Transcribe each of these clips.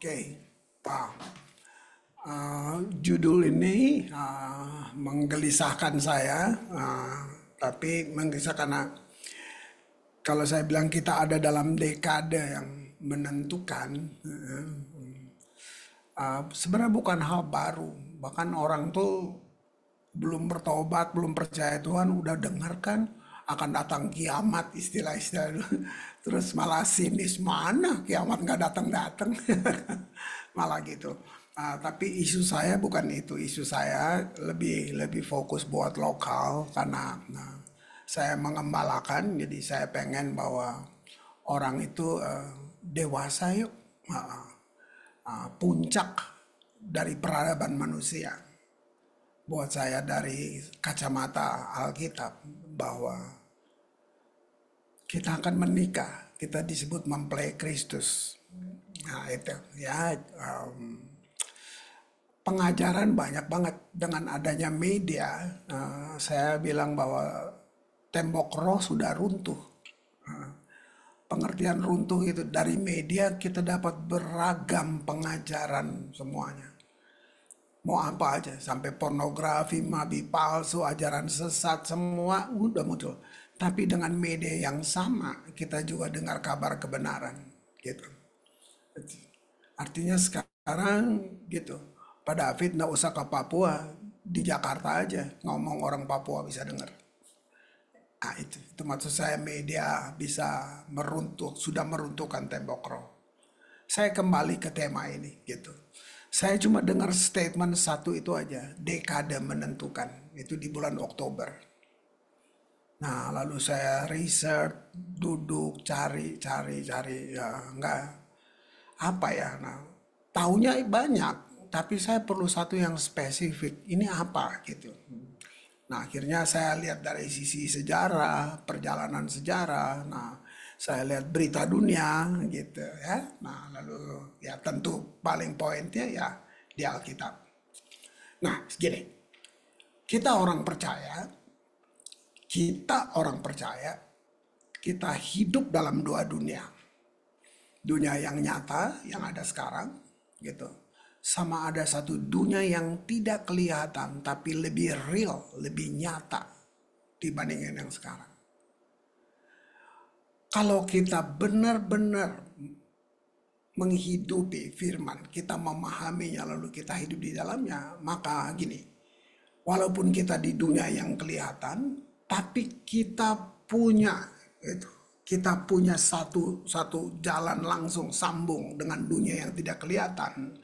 Oke, Pak. Judul ini menggelisahkan saya, tapi menggelisahkan karena kalau saya bilang kita ada dalam dekade yang menentukan, sebenarnya bukan hal baru. Bahkan orang tuh belum bertobat, belum percaya Tuhan, udah dengar kan akan datang kiamat istilah-istilah itu. Terus malah sinis, mana kiamat nggak datang-datang. Malah gitu. Tapi isu saya bukan itu, isu saya lebih lebih fokus buat lokal karena saya mengembalakan, jadi saya pengen bahwa orang itu dewasa yuk. Puncak dari peradaban manusia buat saya dari kacamata Alkitab bahwa kita akan menikah, kita disebut mempelai Kristus. Nah itu ya, pengajaran banyak banget dengan adanya media. Saya bilang bahwa tembok roh sudah runtuh. Pengertian runtuh itu dari media kita dapat beragam pengajaran semuanya. Mau apa aja, sampai pornografi, nabi palsu, ajaran sesat, semua udah muncul. Tapi dengan media yang sama, kita juga dengar kabar kebenaran, gitu. Artinya sekarang, gitu, Pak David nggak usah ke Papua, di Jakarta aja ngomong orang Papua bisa dengar. Nah itu maksud saya media bisa meruntuh, sudah meruntuhkan tembok roh. Saya kembali ke tema ini gitu. Saya cuma dengar statement satu itu aja, dekade menentukan. Itu di bulan Oktober. Nah, lalu saya research, duduk, cari, ya enggak apa ya. Nah, taunya banyak, tapi saya perlu satu yang spesifik. Ini apa gitu. Nah, akhirnya saya lihat dari sisi sejarah, perjalanan sejarah. Nah, saya lihat berita dunia gitu ya. Nah, lalu ya tentu paling poinnya ya di Alkitab. Nah, gini, kita orang percaya, kita orang percaya, kita hidup dalam dua dunia. Dunia yang nyata, yang ada sekarang, gitu. Sama ada satu dunia yang tidak kelihatan, tapi lebih real, lebih nyata dibandingin yang sekarang. Kalau kita benar-benar menghidupi firman, kita memahaminya lalu kita hidup di dalamnya, maka gini, walaupun kita di dunia yang kelihatan, tapi kita punya itu, kita punya satu satu jalan langsung sambung dengan dunia yang tidak kelihatan.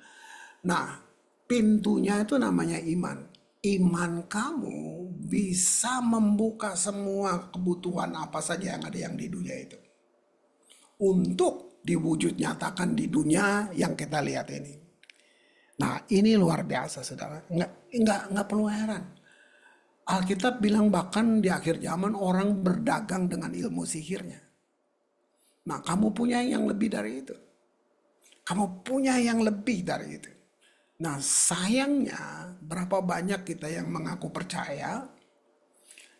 Nah, pintunya itu namanya iman. Iman kamu bisa membuka semua kebutuhan apa saja yang ada yang di dunia itu untuk diwujud nyatakan di dunia yang kita lihat ini. Nah, ini luar biasa, saudara. Nggak perlu heran. Alkitab bilang bahkan di akhir zaman orang berdagang dengan ilmu sihirnya. Nah, kamu punya yang lebih dari itu. Kamu punya yang lebih dari itu. Nah, sayangnya berapa banyak kita yang mengaku percaya,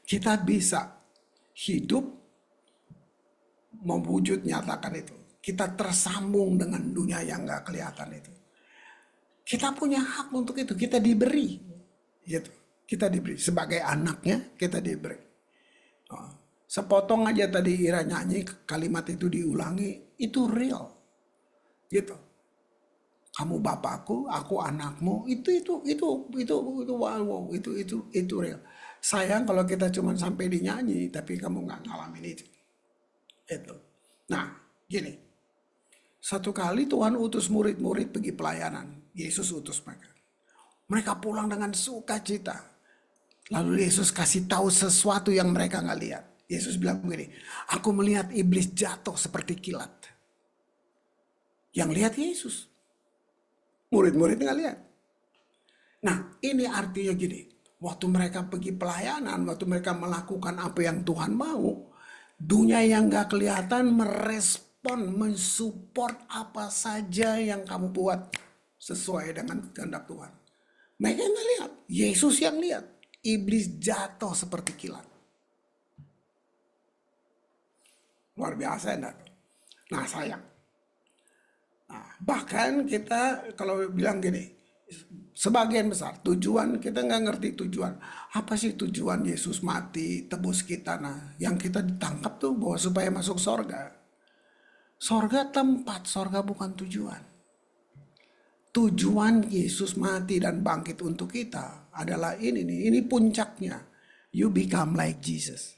kita bisa hidup mewujud nyatakan itu. Kita tersambung dengan dunia yang nggak kelihatan itu. Kita punya hak untuk itu, kita diberi. Gitu. Kita diberi, sebagai anaknya kita diberi. Oh, sepotong aja tadi Ira nyanyi, kalimat itu diulangi, itu real. Gitu. Kamu bapakku, aku anakmu, itu wow, itu real. Sayang kalau kita cuma sampai dinyanyi, tapi kamu nggak ngalamin itu. Itu. Nah, gini. Satu kali Tuhan utus murid-murid pergi pelayanan. Yesus utus mereka. Mereka pulang dengan sukacita. Lalu Yesus kasih tahu sesuatu yang mereka nggak lihat. Yesus bilang begini, aku melihat iblis jatuh seperti kilat. Yang lihat Yesus. Murid-murid nggak lihat. Nah, ini artinya gini. Waktu mereka pergi pelayanan, waktu mereka melakukan apa yang Tuhan mau, dunia yang nggak kelihatan merespon, mensupport apa saja yang kamu buat sesuai dengan kehendak Tuhan. Mereka nggak lihat, Yesus yang lihat. Iblis jatuh seperti kilat. Luar biasa enggak? Nah sayang, Nah, bahkan kita kalau bilang gini, sebagian besar tujuan kita nggak ngerti tujuan. Apa sih tujuan Yesus mati, tebus kita? Nah, yang kita ditangkap tuh bahwa supaya masuk sorga. Sorga tempat, sorga bukan tujuan. Tujuan Yesus mati dan bangkit untuk kita adalah ini nih, ini puncaknya. You become like Jesus.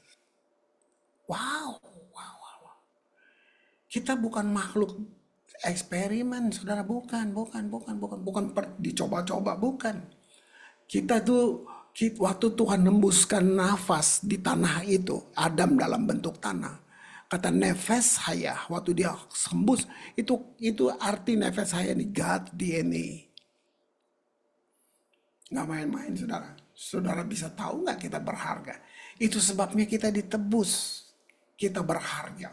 Wow, wow, wow. Kita bukan makhluk eksperimen, saudara, bukan dicoba-coba, bukan. Kita tuh waktu Tuhan nembuskan nafas di tanah itu, Adam dalam bentuk tanah. Kata nefes saya, waktu dia sembus, itu arti nefes saya nih, God DNA. Nggak main-main, saudara. Saudara bisa tahu nggak kita berharga? Itu sebabnya kita ditebus. Kita berharga.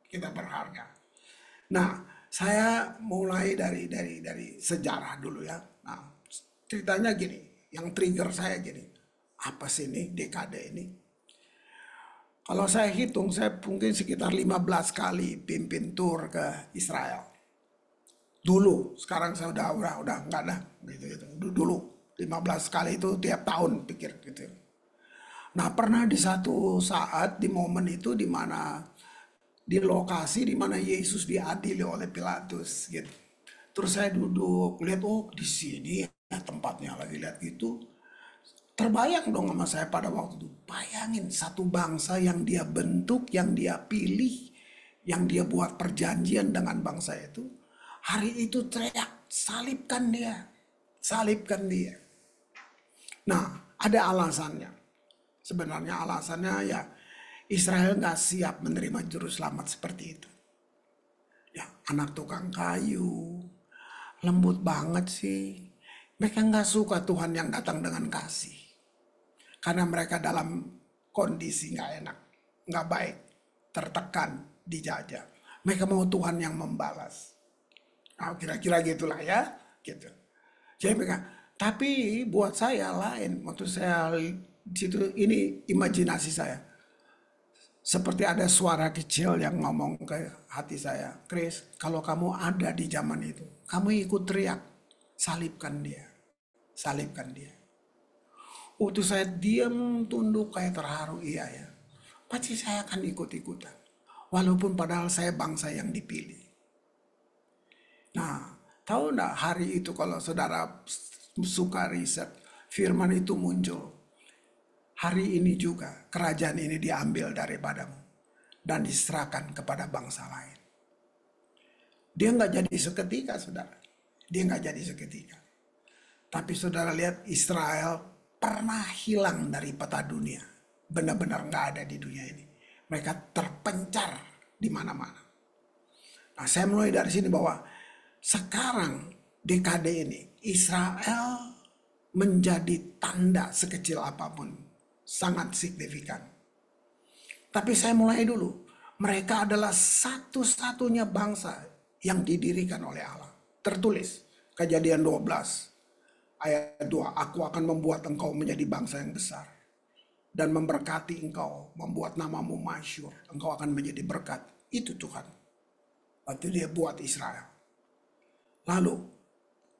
Kita berharga. Nah, saya mulai dari sejarah dulu ya. Nah, ceritanya gini, yang trigger saya gini. Apa sih ini dekade ini? Kalau saya hitung, saya mungkin sekitar 15 kali pimpin tur ke Israel. Dulu, sekarang saya udah enggak ada gitu. Dulu 15 kali itu tiap tahun pikir gitu. Nah, pernah di satu saat di momen itu di mana di lokasi di mana Yesus diadili oleh Pilatus gitu. Terus saya duduk lihat, oh di sini ya tempatnya, lagi lihat gitu. Terbayang dong sama saya pada waktu itu. Bayangin satu bangsa yang dia bentuk, yang dia pilih, yang dia buat perjanjian dengan bangsa itu. Hari itu teriak, salibkan dia, salibkan dia. Nah, ada alasannya. Sebenarnya alasannya ya Israel nggak siap menerima juru selamat seperti itu. Ya, anak tukang kayu, lembut banget sih. Mereka nggak suka Tuhan yang datang dengan kasih. Karena mereka dalam kondisi nggak enak, nggak baik, tertekan, dijajah. Mereka mau Tuhan yang membalas. Nah, kira-kira gitulah ya, gitu. Jadi mereka, tapi buat saya lain. Waktu saya di situ, ini imajinasi saya. Seperti ada suara kecil yang ngomong ke hati saya, Chris, kalau kamu ada di zaman itu, kamu ikut teriak, salibkan dia, salibkan dia. Waktu saya diam tunduk kayak terharu, iya ya, pasti saya akan ikut-ikutan. Walaupun padahal saya bangsa yang dipilih. Nah, tahu enggak hari itu kalau saudara suka riset, firman itu muncul. Hari ini juga kerajaan ini diambil daripadamu dan diserahkan kepada bangsa lain. Dia nggak jadi seketika, saudara. Dia nggak jadi seketika. Tapi saudara lihat Israel pernah hilang dari peta dunia. Benar-benar nggak ada di dunia ini. Mereka terpencar di mana-mana. Nah, saya mulai dari sini bahwa sekarang dekade ini Israel menjadi tanda sekecil apapun, sangat signifikan. Tapi saya mulai dulu, mereka adalah satu-satunya bangsa yang didirikan oleh Allah. Tertulis Kejadian 12 ayat 2, aku akan membuat engkau menjadi bangsa yang besar dan memberkati engkau, membuat namamu masyhur, engkau akan menjadi berkat. Itu Tuhan. Waktu dia buat Israel. Lalu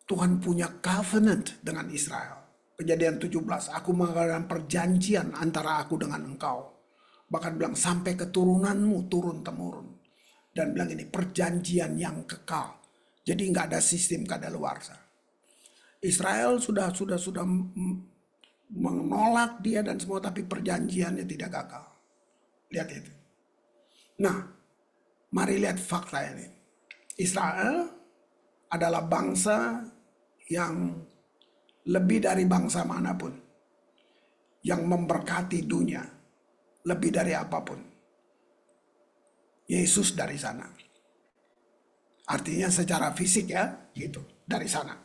Tuhan punya covenant dengan Israel. Kejadian 17, aku mengadakan perjanjian antara aku dengan engkau. Bahkan bilang sampai keturunanmu turun-temurun. Dan bilang ini perjanjian yang kekal. Jadi nggak ada sistem kadaluarsa. Israel sudah menolak dia dan semua, tapi perjanjiannya tidak gagal. Lihat itu. Nah, mari lihat fakta ini. Israel adalah bangsa yang lebih dari bangsa manapun, yang memberkati dunia lebih dari apapun. Yesus dari sana. Artinya secara fisik ya, gitu, dari sana.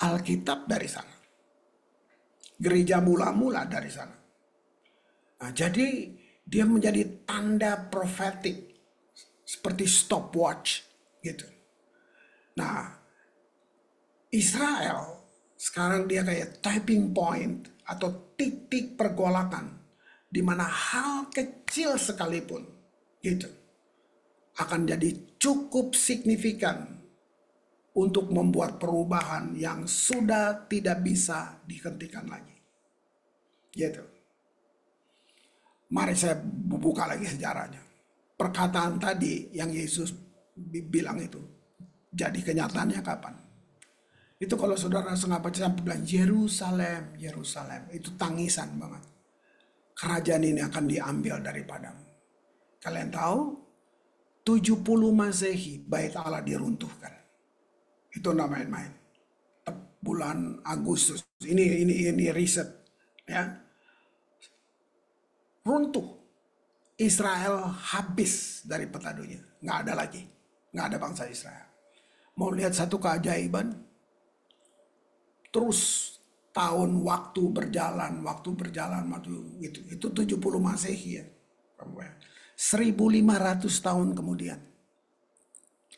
Alkitab dari sana. Gereja mula-mula dari sana. Nah, jadi dia menjadi tanda profetik seperti stopwatch gitu. Nah, Israel sekarang dia kayak tipping point atau titik pergolakan di mana hal kecil sekalipun gitu akan jadi cukup signifikan untuk membuat perubahan yang sudah tidak bisa dihentikan lagi. Gitu. Mari saya buka lagi sejarahnya. Perkataan tadi yang Yesus bilang itu jadi kenyataannya kapan? Itu kalau saudara sengaja sampai bilang Yerusalem, Yerusalem, itu tangisan banget. Kerajaan ini akan diambil daripadamu. Kalian tahu 70 Masehi bait Allah diruntuhkan. Itu nggak main-main. Bulan Agustus. Ini riset ya. Runtuh. Israel habis dari peta dunia. Nggak ada lagi. Nggak ada bangsa Israel. Mau lihat satu keajaiban? Terus waktu berjalan itu 70 Masehi ya. 1500 tahun kemudian.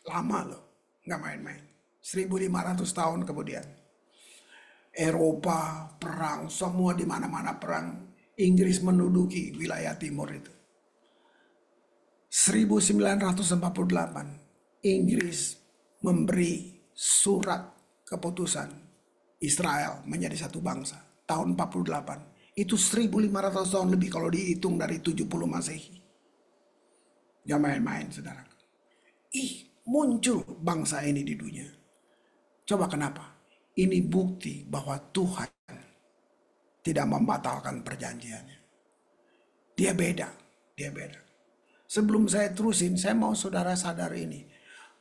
Lama loh, nggak main-main. 1500 tahun kemudian. Eropa perang, semua di mana-mana perang. Inggris menduduki wilayah timur itu. 1948 Inggris memberi surat keputusan Israel menjadi satu bangsa. Tahun 48. Itu 1500 tahun lebih kalau dihitung dari 70 Masehi. Gak main-main saudara. Muncul bangsa ini di dunia. Coba kenapa? Ini bukti bahwa Tuhan tidak membatalkan perjanjiannya. Dia beda. Sebelum saya terusin, saya mau saudara sadar ini.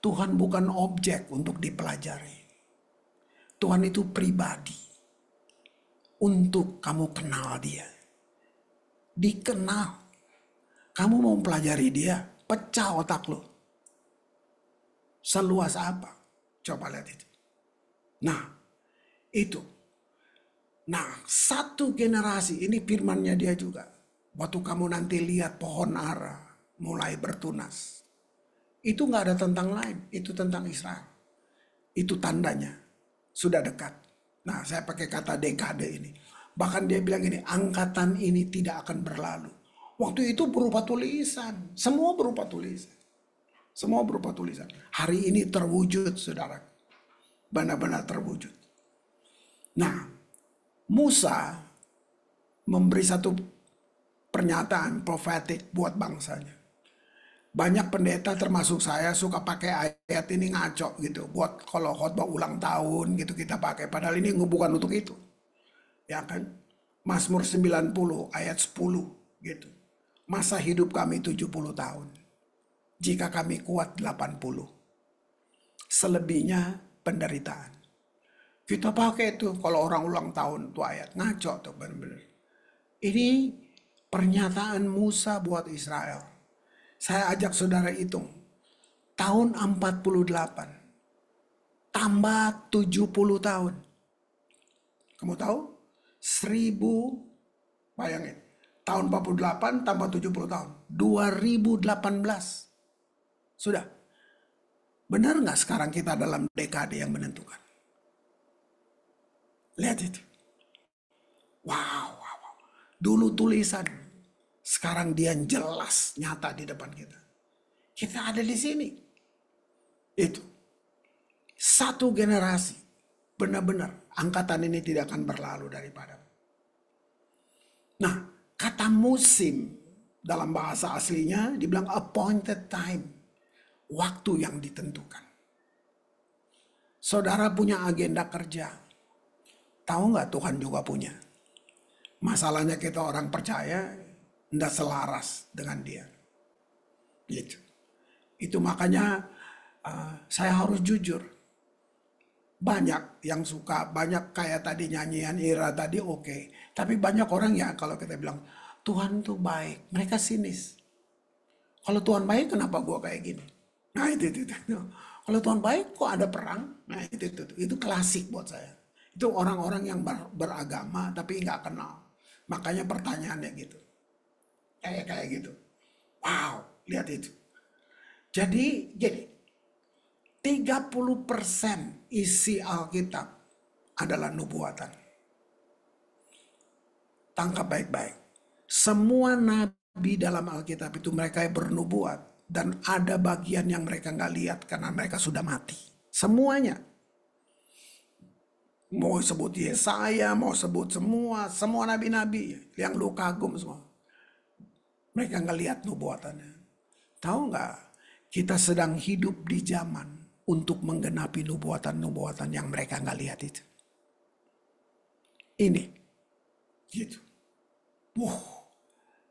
Tuhan bukan objek untuk dipelajari. Tuhan itu pribadi. Untuk kamu kenal dia. Dikenal. Kamu mau pelajari dia, pecah otak lo. Seluas apa? Coba lihat itu. Nah, itu. Nah, satu generasi, ini firmannya dia juga. Waktu kamu nanti lihat pohon ara mulai bertunas. Itu gak ada tentang lain, itu tentang Israel. Itu tandanya, sudah dekat. Nah, saya pakai kata dekade ini. Bahkan dia bilang ini, angkatan ini tidak akan berlalu. Waktu itu berupa tulisan, semua berupa tulisan. Semua berupa tulisan. Hari ini terwujud, saudara. Benar-benar terwujud. Nah, Musa memberi satu pernyataan profetik buat bangsanya. Banyak pendeta termasuk saya suka pakai ayat ini ngaco gitu. Buat kalau khotbah ulang tahun gitu kita pakai. Padahal ini bukan untuk itu. Ya kan? Mazmur 90 ayat 10 gitu. Masa hidup kami 70 tahun. Jika kami kuat 80. Selebihnya penderitaan. Kita pakai itu kalau orang ulang tahun tuh ayat. Ngaco tuh benar-benar. Ini pernyataan Musa buat Israel. Saya ajak saudara hitung. Tahun 48. Tambah 70 tahun. Kamu tahu? 1000. Bayangin. Tahun 48 tambah 70 tahun. 2018. Sudah. Benar nggak sekarang kita dalam dekade yang menentukan? Lihat itu. Wow. Dulu tulisan. Sekarang dia jelas nyata di depan kita. Kita ada di sini. Itu. Satu generasi. Benar-benar. Angkatan ini tidak akan berlalu daripada. Nah, kata musim dalam bahasa aslinya dibilang appointed time. Waktu yang ditentukan. Saudara punya agenda kerja. Tahu nggak Tuhan juga punya? Masalahnya kita orang percaya tidak selaras dengan dia. Gitu. Itu makanya saya harus jujur. Banyak yang suka, banyak kayak tadi nyanyian Ira tadi oke. Tapi banyak orang ya kalau kita bilang Tuhan tuh baik, mereka sinis. Kalau Tuhan baik kenapa gua kayak gini? Nah itu. Kalau Tuhan baik kok ada perang? Nah itu klasik buat saya. Itu orang-orang yang beragama tapi nggak kenal. Makanya pertanyaannya gitu. Kayak gitu. Wow, lihat itu. Jadi 30% isi Alkitab adalah nubuatan. Tangkap baik-baik. Semua nabi dalam Alkitab itu mereka yang bernubuat. Dan ada bagian yang mereka nggak lihat karena mereka sudah mati. Semuanya. Mau sebut Yesaya, mau sebut semua nabi-nabi yang lu kagum semua. Mereka ngelihat nubuatannya. Tahu nggak? Kita sedang hidup di zaman untuk menggenapi nubuatan-nubuatan yang mereka nggak lihat itu. Ini, gitu.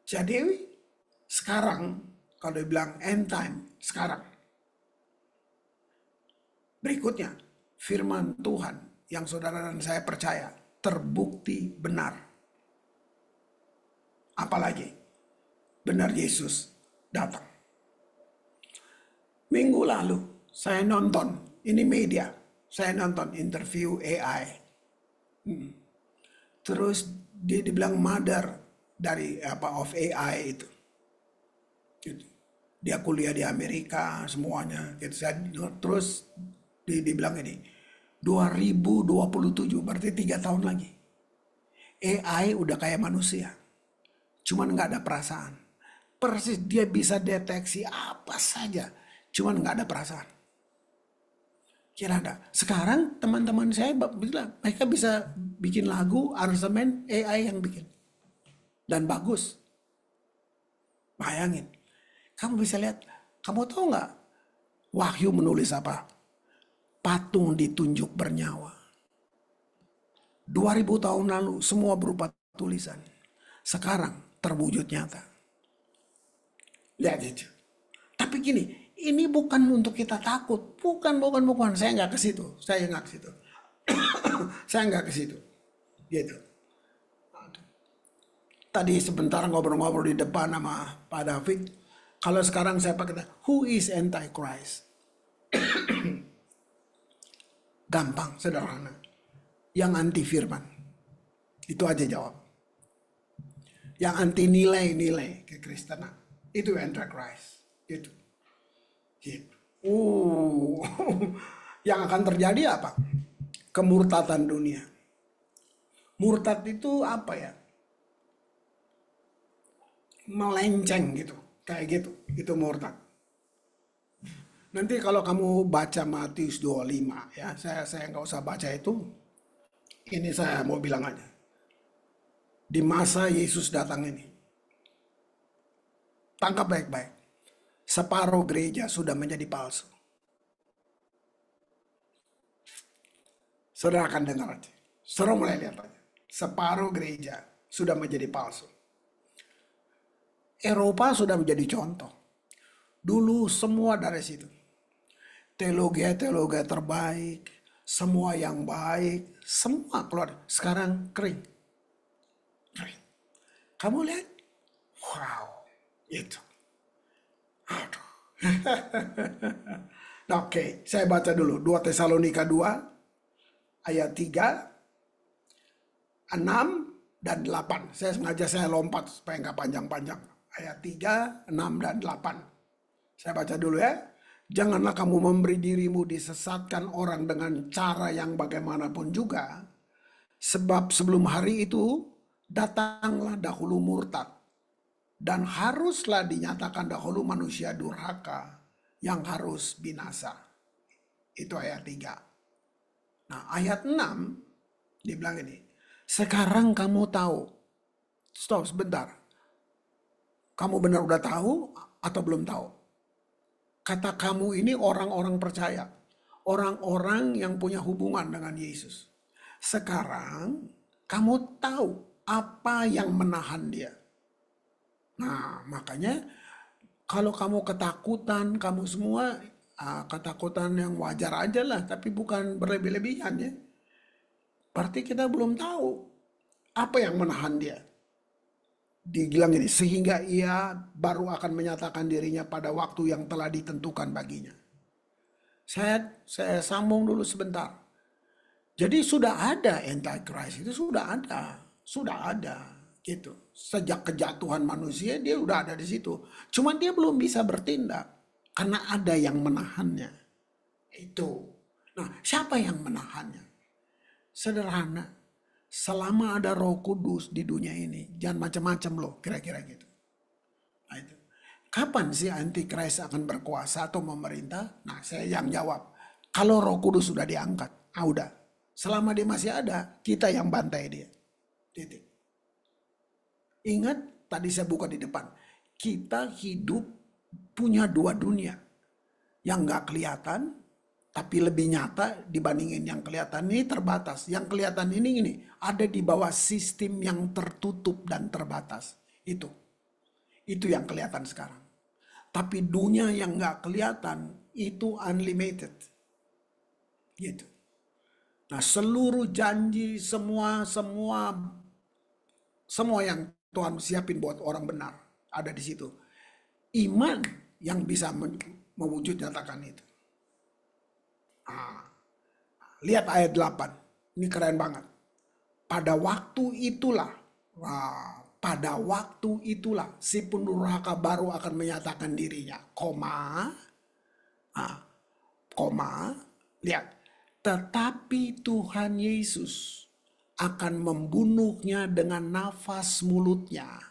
Jadi sekarang kalau dibilang end time sekarang. Berikutnya, firman Tuhan yang saudara dan saya percaya terbukti benar. Apalagi benar Yesus datang. Minggu lalu saya nonton, ini media, saya nonton interview AI. Terus dia dibilang mother dari of AI itu. Gitu. Dia kuliah di Amerika semuanya. Gitu. Terus dibilang ini 2027 berarti 3 tahun lagi. AI udah kayak manusia. Cuman nggak ada perasaan. Persis dia bisa deteksi apa saja. Cuman nggak ada perasaan. Kira ada. Sekarang teman-teman saya bilang mereka bisa bikin lagu, aransemen AI yang bikin. Dan bagus. Bayangin. Kamu bisa lihat. Kamu tahu nggak Wahyu menulis apa? Patung ditunjuk bernyawa. 2000 tahun lalu semua berupa tulisan. Sekarang terwujud nyata. Lihat itu. Tapi gini, ini bukan untuk kita takut. Bukan. Saya nggak ke situ. Saya nggak ke situ. Gitu. Tadi sebentar ngobrol-ngobrol di depan sama Pak David. Kalau sekarang saya pakai, who is Antichrist? Gampang, sederhana. Yang anti firman. Itu aja jawab. Yang anti nilai-nilai kekristenan. Itu Antichrist. Itu. Gitu. Yang akan terjadi apa? Kemurtatan dunia. Murtad itu apa ya? Melenceng gitu. Kayak gitu. Itu murtad. Nanti kalau kamu baca Matius 25 ya, saya nggak usah baca itu. Ini saya mau bilang aja. Di masa Yesus datang ini. Tangkap baik-baik. Separuh gereja sudah menjadi palsu. Saudara akan dengar aja. Saudara mulai lihat aja. Separuh gereja sudah menjadi palsu. Eropa sudah menjadi contoh. Dulu semua dari situ. Teologi terbaik, semua yang baik, semua keluar. Sekarang kering. Kamu lihat? Wow, itu. Aduh. Oke, saya baca dulu. 2 Tesalonika 2, ayat 3, 6, dan 8. Saya lompat supaya nggak panjang-panjang. Ayat 3, 6, dan 8. Saya baca dulu ya. Janganlah kamu memberi dirimu disesatkan orang dengan cara yang bagaimanapun juga. Sebab sebelum hari itu datanglah dahulu murtad. Dan haruslah dinyatakan dahulu manusia durhaka yang harus binasa. Itu ayat 3. Nah ayat 6 dibilang ini. Sekarang kamu tahu. Stop sebentar. Kamu benar udah tahu atau belum tahu? Kata kamu ini orang-orang percaya. Orang-orang yang punya hubungan dengan Yesus. Sekarang kamu tahu apa yang menahan dia. Nah makanya kalau kamu ketakutan, kamu semua ketakutan yang wajar aja lah. Tapi bukan berlebih-lebihan ya. Berarti kita belum tahu apa yang menahan dia. Dibilang ini, sehingga ia baru akan menyatakan dirinya pada waktu yang telah ditentukan baginya. Saya sambung dulu sebentar. Jadi sudah ada Antichrist, itu sudah ada gitu. Sejak kejatuhan manusia dia udah ada di situ. Cuman dia belum bisa bertindak karena ada yang menahannya. Itu. Nah, siapa yang menahannya? Sederhana. Selama ada Roh Kudus di dunia ini, jangan macam-macam loh, kira-kira gitu. Nah, itu. Kapan sih Antichrist akan berkuasa atau memerintah? Nah, saya yang jawab. Kalau Roh Kudus sudah diangkat, udah. Selama dia masih ada, kita yang bantai dia. Titik. Ingat, tadi saya buka di depan. Kita hidup punya dua dunia. Yang nggak kelihatan, tapi lebih nyata dibandingin yang kelihatan. Ini terbatas. Yang kelihatan ini ada di bawah sistem yang tertutup dan terbatas. Itu yang kelihatan sekarang. Tapi dunia yang nggak kelihatan itu unlimited. Gitu. Nah, seluruh janji, semua yang Tuhan siapin buat orang benar ada di situ. Iman yang bisa mewujud nyatakan itu. Lihat ayat 8. Ini keren banget. Pada waktu itulah, si pendurhaka baru akan menyatakan dirinya. Lihat. Tetapi Tuhan Yesus akan membunuhnya dengan nafas mulutnya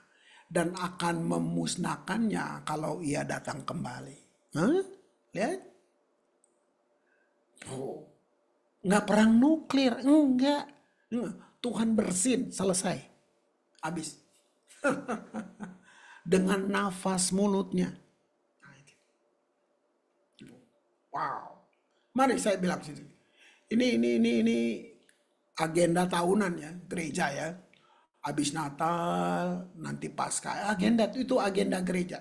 dan akan memusnahkannya kalau ia datang kembali. Lihat. Nggak perang nuklir, enggak. Tuhan bersin, selesai. Habis. Dengan nafas mulutnya. Wow. Mari saya bilang situ. Ini agenda tahunan ya, gereja ya. Habis Natal, nanti Paskah. Itu agenda gereja.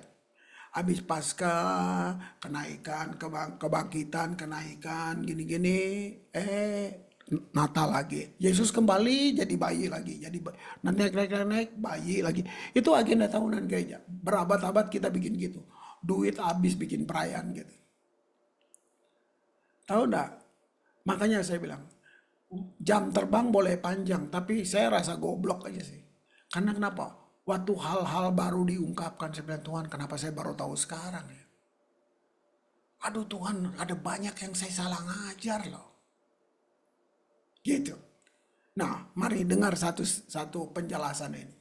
Habis Paskah, kenaikan, kebangkitan, kenaikan, gini-gini. Natal lagi. Yesus kembali jadi bayi lagi. Nanti naik bayi lagi. Itu agenda tahunan gereja. Berabad-abad kita bikin gitu. Duit habis bikin perayaan gitu. Tahu enggak? Makanya saya bilang, jam terbang boleh panjang, tapi saya rasa goblok aja sih. Karena kenapa? Waktu hal-hal baru diungkapkan, saya bilang, Tuhan kenapa saya baru tahu sekarang ya? Aduh Tuhan, ada banyak yang saya salah ngajar loh. Gitu. Nah, mari dengar satu penjelasan ini.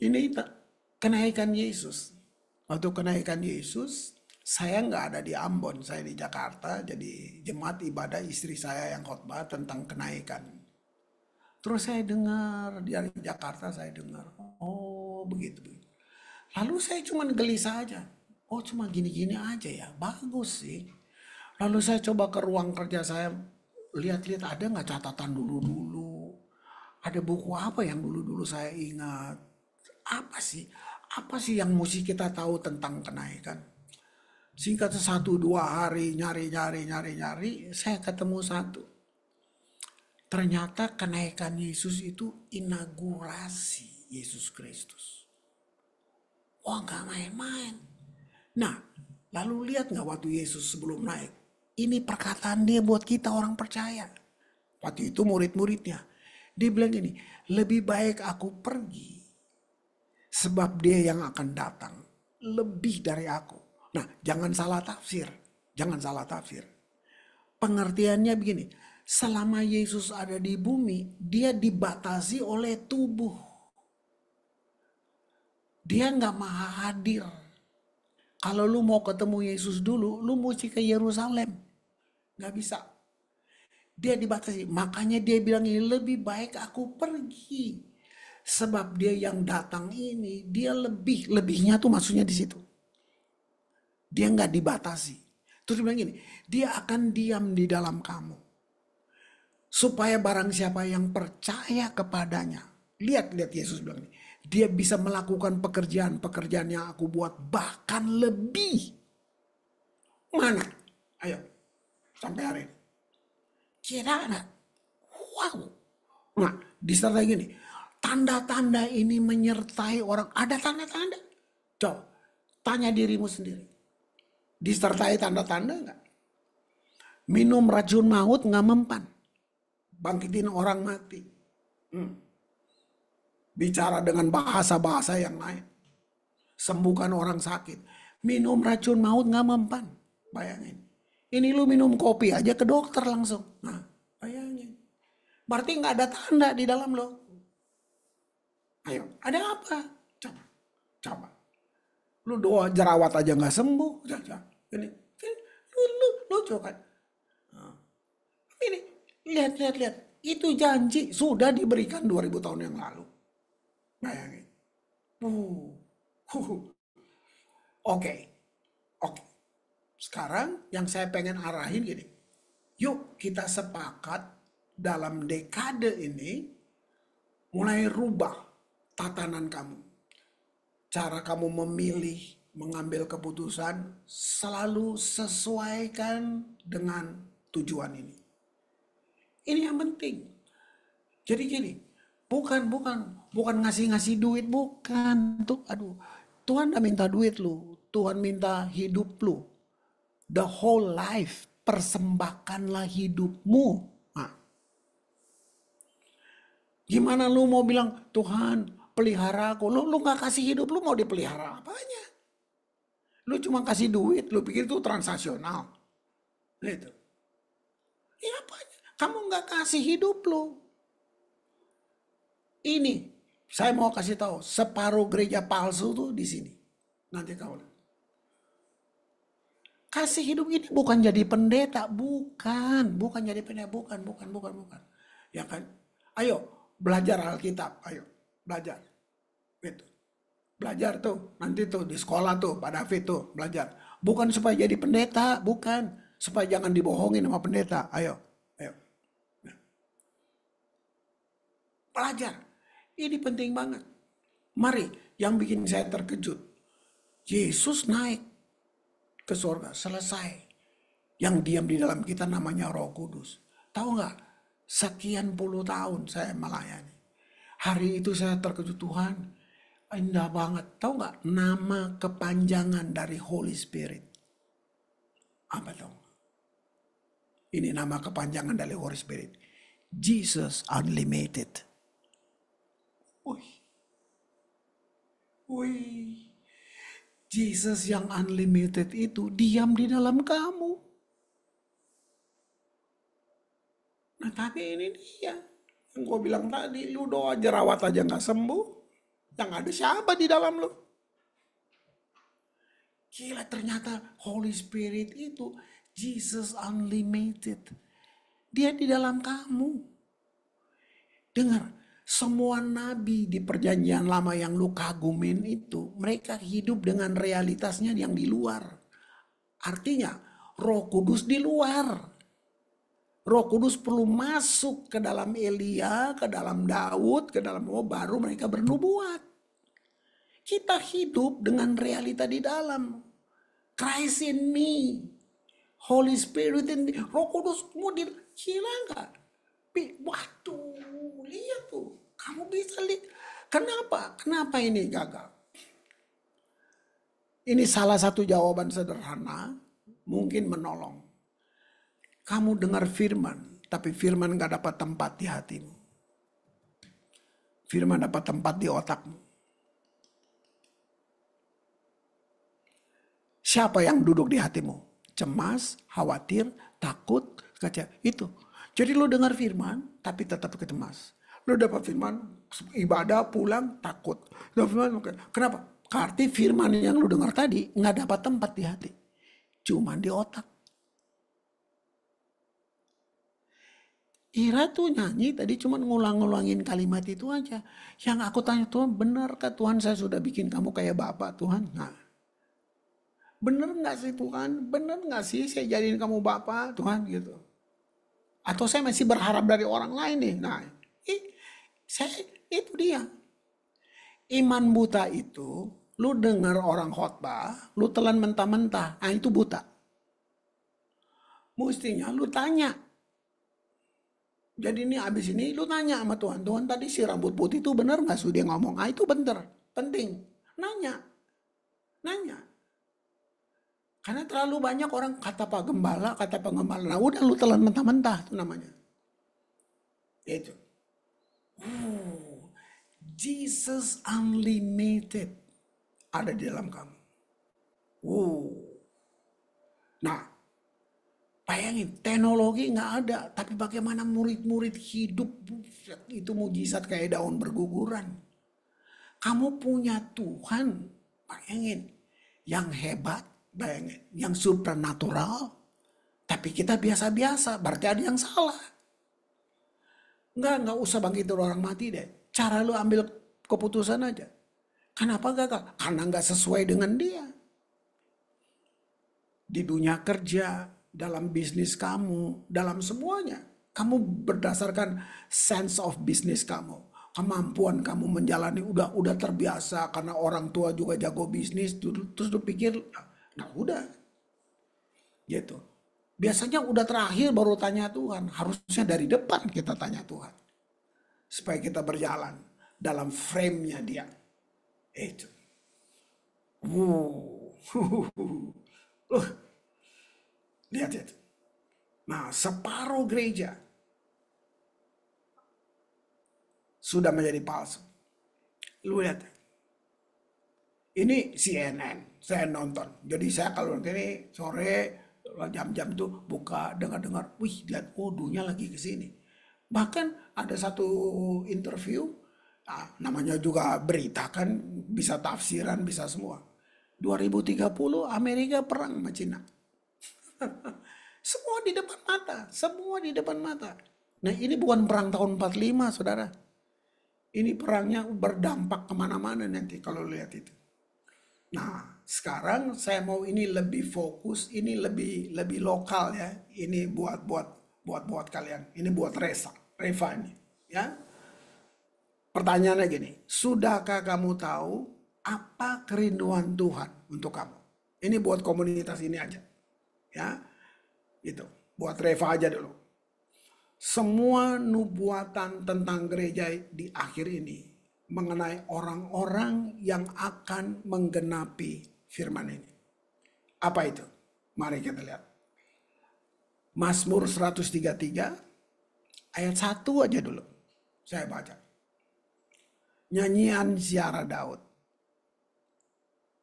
Ini kenaikan Yesus. Waktu kenaikan Yesus, saya nggak ada di Ambon, saya di Jakarta. Jadi jemaat ibadah istri saya yang khotbah tentang kenaikan. Terus saya dengar dari Jakarta, saya dengar, oh begitu. Lalu saya cuma gelisah aja. Oh cuma gini-gini aja ya, bagus sih. Lalu saya coba ke ruang kerja saya, lihat-lihat ada nggak catatan dulu-dulu. Ada buku apa yang dulu-dulu saya ingat. Apa sih? Apa sih yang mesti kita tahu tentang kenaikan? Singkat 1-2 hari nyari, saya ketemu satu. Ternyata kenaikan Yesus itu inaugurasi Yesus Kristus. Wah gak main-main. Nah, lalu lihat gak waktu Yesus sebelum naik? Ini perkataan dia buat kita orang percaya. Waktu itu murid-muridnya. Dia bilang gini, lebih baik aku pergi. Sebab dia yang akan datang. Lebih dari aku. Nah, jangan salah tafsir. Pengertiannya begini. Selama Yesus ada di bumi, dia dibatasi oleh tubuh. Dia nggak maha hadir. Kalau lu mau ketemu Yesus dulu, lu mesti ke Yerusalem. Nggak bisa. Dia dibatasi. Makanya dia bilang ini lebih baik aku pergi. Sebab dia yang datang ini, dia lebihnya tuh maksudnya di situ. Dia nggak dibatasi. Terus dia bilang gini, dia akan diam di dalam kamu. Supaya barang siapa yang percaya kepadanya. Lihat Yesus bilang ini. Dia bisa melakukan pekerjaan yang aku buat. Bahkan lebih. Mana? Ayo. Sampai hari ini. Kira ada. Wow. Nah, disertai gini. Tanda-tanda ini menyertai orang. Ada tanda-tanda. Coba. Tanya dirimu sendiri. Disertai tanda-tanda enggak? Minum racun maut nggak mempan. Bangkitin orang mati. Bicara dengan bahasa-bahasa yang lain. Sembuhkan orang sakit. Minum racun maut nggak mempan. Bayangin. Ini lu minum kopi aja ke dokter langsung. Nah, bayangin. Berarti nggak ada tanda di dalam lo. Ayo, ada apa? Coba. Lu doa jerawat aja nggak sembuh. Ini. Lu Lucu kan? Ini, lihat. Itu janji sudah diberikan 2000 tahun yang lalu. Bayangin. Oke. Sekarang yang saya pengen arahin gini. Yuk kita sepakat dalam dekade ini mulai rubah tatanan kamu. Cara kamu memilih, mengambil keputusan selalu sesuaikan dengan tujuan ini. Ini yang penting. Jadi gini, bukan ngasih duit, bukan. Tuhan udah minta duit lu, Tuhan minta hidup lu. The whole life, persembahkanlah hidupmu. Nah, gimana lu mau bilang, Tuhan pelihara aku, lu gak kasih hidup, lu mau dipelihara apanya? Lu cuma kasih duit, lu pikir itu transaksional. Gitu. Ya apanya? Kamu gak kasih hidup lu. Ini, saya mau kasih tahu, separuh gereja palsu tuh di sini. Nanti kau lihat. Kasih hidup ini bukan jadi pendeta, bukan jadi pendeta, bukan. Ya kan? Ayo belajar Alkitab, ayo belajar. Gitu. Belajar tuh, nanti tuh di sekolah tuh, Pak David tuh belajar. Bukan supaya jadi pendeta, bukan. Supaya jangan dibohongin sama pendeta, ayo. Belajar. Ini penting banget. Mari, yang bikin saya terkejut. Yesus naik ke surga, selesai. Yang diam di dalam kita namanya Roh Kudus. Tahu nggak? Sekian puluh tahun saya melayani. Hari itu saya terkejut, Tuhan, indah banget. Tahu nggak? Nama kepanjangan dari Holy Spirit. Apa tahu? Ini nama kepanjangan dari Holy Spirit. Jesus Unlimited. Wih. Jesus yang unlimited itu diam di dalam kamu. Nah tapi ini dia. Yang gue bilang tadi, lu doa jerawat aja gak sembuh. Yang ada siapa di dalam lu? Gila, ternyata Holy Spirit itu Jesus Unlimited. Dia di dalam kamu. Dengar, semua nabi di perjanjian lama yang lu kagumin itu, mereka hidup dengan realitasnya yang di luar. Artinya, Roh Kudus di luar. Roh Kudus perlu masuk ke dalam Elia, ke dalam Daud, ke dalam baru mereka bernubuat. Kita hidup dengan realita di dalam. Christ in me. Holy Spirit in me. Roh Kudus mau gila enggak? Waduh, lihat tuh. Kamu bisa lihat. Kenapa ini gagal? Ini salah satu jawaban sederhana. Mungkin menolong. Kamu dengar firman. Tapi firman gak dapat tempat di hatimu. Firman dapat tempat di otakmu. Siapa yang duduk di hatimu? Cemas, khawatir, takut, kecewa. Itu. Jadi lu dengar firman, tapi tetap cemas. Lu dapat firman, ibadah, pulang, takut. Kenapa? Karena firman yang lu dengar tadi nggak dapat tempat di hati. Cuman di otak. Ira tuh nyanyi tadi cuma ngulang-ngulangin kalimat itu aja. Yang aku tanya, Tuhan benarkah Tuhan saya sudah bikin kamu kayak Bapak Tuhan? Nah, bener nggak sih Tuhan? Bener nggak sih saya jadiin kamu Bapak Tuhan gitu? Atau saya masih berharap dari orang lain nih? Nah, itu dia. Iman buta itu, lu dengar orang khotbah, lu telan mentah-mentah. Nah, itu buta. Mestinya lu tanya. Jadi ini abis ini lu tanya sama Tuhan. Tuhan tadi si rambut putih itu benar nggak sih dia ngomong? Ah itu bener, penting. Nanya. Karena terlalu banyak orang kata Pak Gembala. Nah udah lu telan mentah-mentah itu namanya. Itu. Jesus Unlimited ada di dalam kamu. Nah, bayangin teknologi nggak ada, tapi bagaimana murid-murid hidup itu mujizat kayak daun berguguran. Kamu punya Tuhan, bayangin, yang hebat, bayangin, yang supernatural, Tapi kita biasa-biasa, berarti ada yang salah. Enggak usah bangkitin orang mati deh. Cara lu ambil keputusan aja. Kenapa gagal? Karena nggak sesuai dengan dia. Di dunia kerja, dalam bisnis kamu, dalam semuanya. Kamu berdasarkan sense of business kamu. Kemampuan kamu menjalani udah terbiasa karena orang tua juga jago bisnis. Terus lu pikir, nah udah. Gitu. Biasanya udah terakhir baru tanya Tuhan. Harusnya dari depan kita tanya Tuhan. Supaya kita berjalan dalam frame-nya dia. Itu. Lihat itu. Nah, separuh gereja sudah menjadi palsu. Lu lihat. Ini CNN, saya nonton. Jadi saya kalau nanti ini sore jam-jam tuh buka dengar-dengar, wih lihat dunia lagi ke sini. Bahkan ada satu interview, namanya juga berita kan, bisa tafsiran, bisa semua. 2030 Amerika perang sama Cina. Semua di depan mata, semua di depan mata. Nah ini bukan perang tahun 45 saudara. Ini perangnya berdampak kemana-mana nanti kalau lihat itu. Nah, sekarang saya mau ini lebih fokus, ini lebih lokal ya. Ini buat kalian. Ini buat Reva ini, ya. Pertanyaannya gini, sudahkah kamu tahu apa kerinduan Tuhan untuk kamu? Ini buat komunitas ini aja. Ya. Itu, buat Reva aja dulu. Semua nubuatan tentang gereja di akhir ini mengenai orang-orang yang akan menggenapi firman ini. Apa itu? Mari kita lihat. Mazmur 133 ayat 1 aja dulu. Saya baca. Nyanyian ziarah Daud.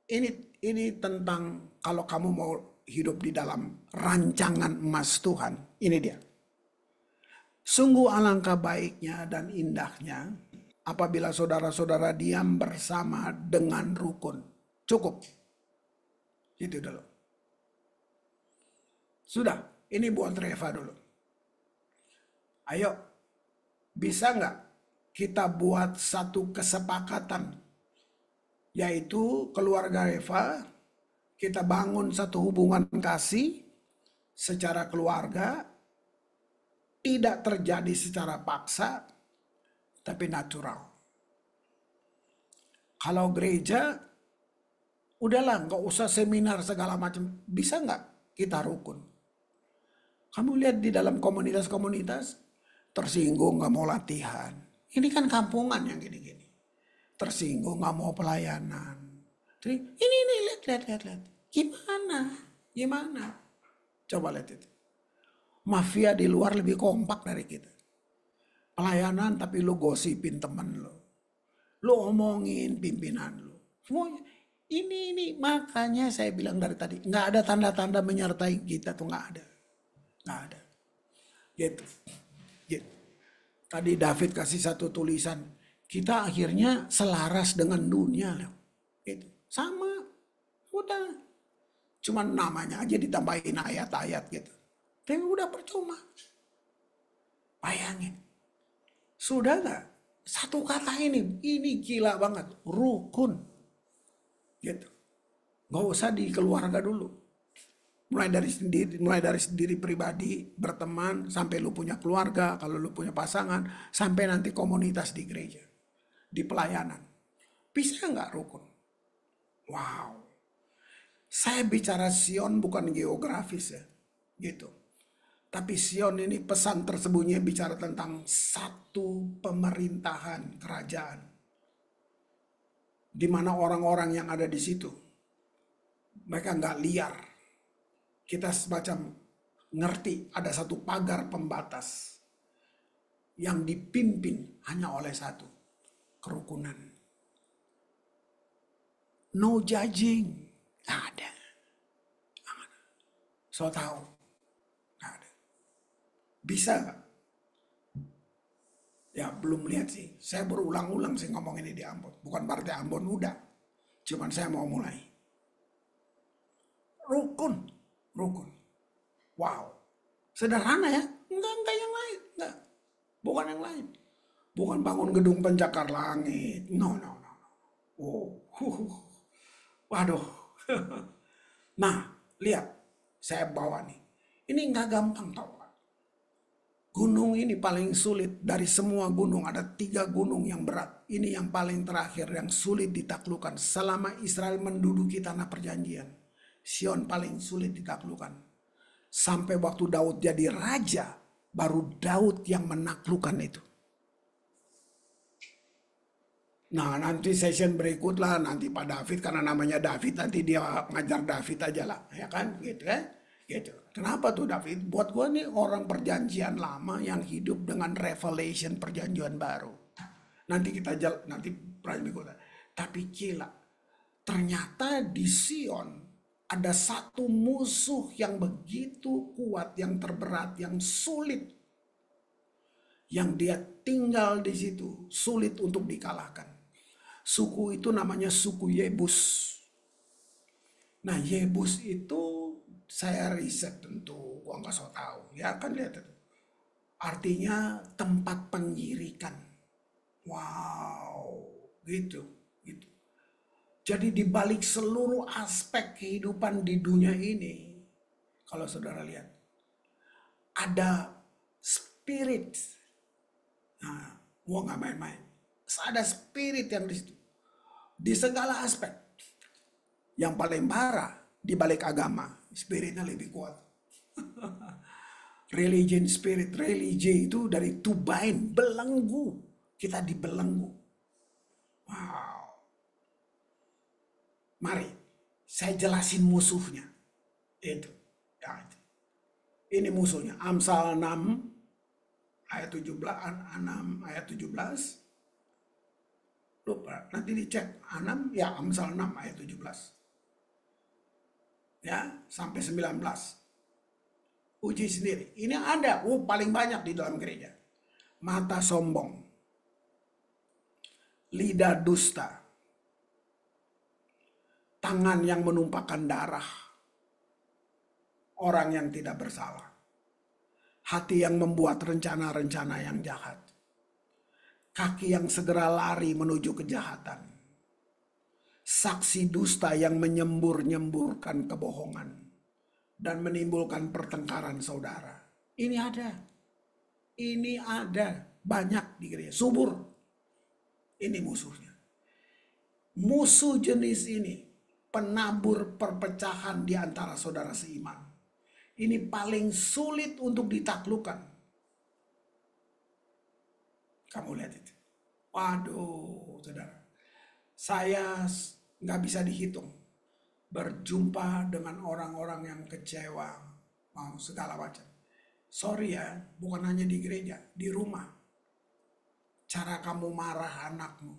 Ini tentang kalau kamu mau hidup di dalam rancangan emas Tuhan. Ini dia. Sungguh alangkah baiknya dan indahnya apabila saudara-saudara diam bersama dengan rukun. Cukup. Itu dulu. Sudah, ini buat Reva dulu. Ayo, bisa nggak kita buat satu kesepakatan, yaitu keluarga Reva, kita bangun satu hubungan kasih secara keluarga, tidak terjadi secara paksa, tapi natural. Kalau gereja, udahlah nggak usah seminar segala macam. Bisa nggak kita rukun? Kamu lihat di dalam komunitas-komunitas, tersinggung nggak mau latihan. Ini kan kampungan yang gini-gini. Tersinggung nggak mau pelayanan. Ini lihat. Gimana? Coba lihat itu. Mafia di luar lebih kompak dari kita. Pelayanan tapi lu gosipin temen lu. Lu omongin pimpinan lu. Semuanya. Ini makanya saya bilang dari tadi. Nggak ada tanda-tanda menyertai kita tuh nggak ada. Nggak ada. Gitu. Tadi David kasih satu tulisan. Kita akhirnya selaras dengan dunia. Gitu. Sama. Udah. Cuman namanya aja ditambahin ayat-ayat gitu. Tapi udah percuma. Bayangin. Sudah gak? Satu kata ini gila banget. Rukun. Gitu. Gak usah di keluarga dulu. Mulai dari sendiri pribadi, berteman, sampai lu punya keluarga, kalau lu punya pasangan, sampai nanti komunitas di gereja. Di pelayanan. Bisa gak rukun? Wow. Saya bicara Sion bukan geografis ya. Gitu. Tapi Sion ini pesan tersembunyi bicara tentang satu pemerintahan kerajaan. Di mana orang-orang yang ada di situ, mereka nggak liar. Kita semacam ngerti ada satu pagar pembatas yang dipimpin hanya oleh satu, kerukunan. No judging, nggak ada. So tahu. Bisa gak? Ya belum lihat sih. Saya berulang-ulang sih ngomong ini di Ambon. Bukan berarti Ambon udah. Cuman saya mau mulai. Rukun. Wow. Sederhana ya, enggak yang lain, enggak. Bukan yang lain. Bukan bangun gedung pencakar langit. No, no, no. Oh, waduh. Nah, lihat, saya bawa nih. Ini nggak gampang tau Pak. Gunung ini paling sulit dari semua gunung. Ada 3 gunung yang berat. Ini yang paling terakhir yang sulit ditaklukkan. Selama Israel menduduki tanah perjanjian. Sion paling sulit ditaklukkan. Sampai waktu Daud jadi raja, baru Daud yang menaklukkan itu. Nah nanti session berikutlah nanti Pak David, karena namanya David, nanti dia ngajar David aja lah, ya kan, gitu kan, gitu. Kenapa tuh David? Buat gue nih orang perjanjian lama yang hidup dengan revelation perjanjian baru. Nanti kita nanti berikutnya. Tapi gila, ternyata di Sion ada satu musuh yang begitu kuat, yang terberat, yang sulit, yang dia tinggal di situ, sulit untuk dikalahkan. Suku itu namanya suku Yebus. Nah Yebus itu saya riset tentu, gua nggak so tahu. Ya kan lihat itu. Artinya tempat penggirikan. Wow, gitu, gitu. Jadi di balik seluruh aspek kehidupan di dunia ini, kalau saudara lihat, ada spirit. Nah, gua nggak main-main. Ada spirit yang di situ. Di segala aspek. Yang paling parah di balik agama, spiritnya lebih kuat. Religion spirit, religi itu dari to bind, belenggu. Kita dibelenggu. Wow. Mari saya jelasin musuhnya. Itu. Ya, itu. Ini musuhnya. Amsal 6 ayat 17, 6 ayat 17. Lupa, nanti dicek 6, ya Amsal 6 ayat 17. Ya, sampai 19. Uji sendiri. Ini ada, paling banyak di dalam gereja. Mata sombong. Lidah dusta. Tangan yang menumpahkan darah. Orang yang tidak bersalah. Hati yang membuat rencana-rencana yang jahat. Kaki yang segera lari menuju kejahatan. Saksi dusta yang menyembur-nyemburkan kebohongan. Dan menimbulkan pertengkaran saudara. Ini ada. Ini ada. Banyak di gereja. Subur. Ini musuhnya. Musuh jenis ini. Penabur perpecahan di antara saudara seiman. Ini paling sulit untuk ditaklukkan. Kamu lihat itu. Waduh, saudara. Saya nggak bisa dihitung. Berjumpa dengan orang-orang yang kecewa. Mau segala macam. Sorry ya, bukan hanya di gereja. Di rumah. Cara kamu marah anakmu.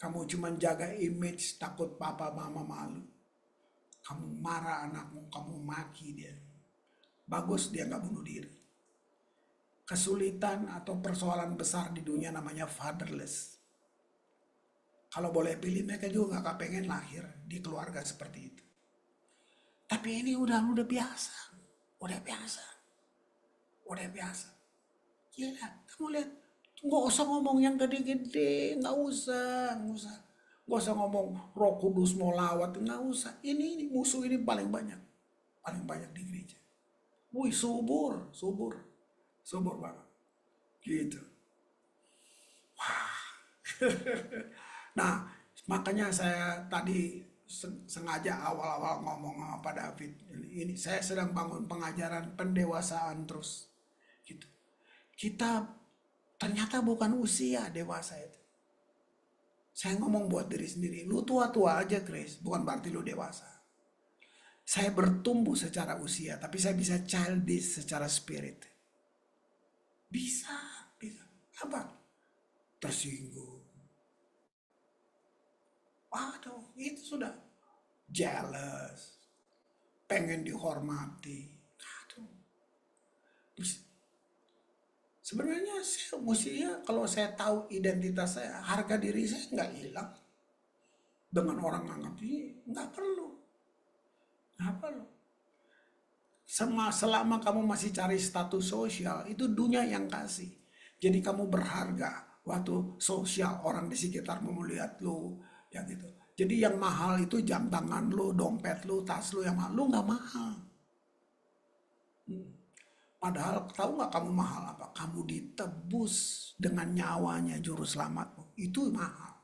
Kamu cuma jaga image, takut papa mama malu. Kamu marah anakmu, kamu maki dia. Bagus dia nggak bunuh diri. Kesulitan atau persoalan besar di dunia namanya fatherless. Kalau boleh pilih, mereka juga nggak kepengen lahir di keluarga seperti itu. Tapi ini udah biasa, udah biasa. Gila, kamu lihat, nggak usah ngomong yang gede-gede, nggak usah. Nggak usah ngomong Roh Kudus mau lawat, nggak usah. Ini musuh ini paling banyak di gereja. Wih, subur banget, gitu. Nah, makanya saya tadi sengaja awal-awal ngomong sama Pak David. Ini saya sedang bangun pengajaran pendewasaan terus. Gitu. Kita ternyata bukan usia dewasa itu. Saya ngomong buat diri sendiri. Lu tua-tua aja, Chris. Bukan berarti lu dewasa. Saya bertumbuh secara usia, tapi saya bisa childish secara spirit. Bisa. Apa? Tersinggung. Waduh, itu sudah jealous, pengen dihormati. Aduh. Sebenarnya mestinya kalau saya tahu identitas saya, harga diri saya nggak hilang. Dengan orang nganggap ini nggak perlu. Selama kamu masih cari status sosial, itu dunia yang kasih. Jadi kamu berharga waktu sosial orang di sekitarmu melihat lu, ya gitu. Jadi yang mahal itu jam tangan lu, dompet lu, tas lu yang mahal. Lu nggak mahal. Padahal tahu nggak kamu mahal apa? Kamu ditebus dengan nyawanya juru selamatmu. Itu mahal.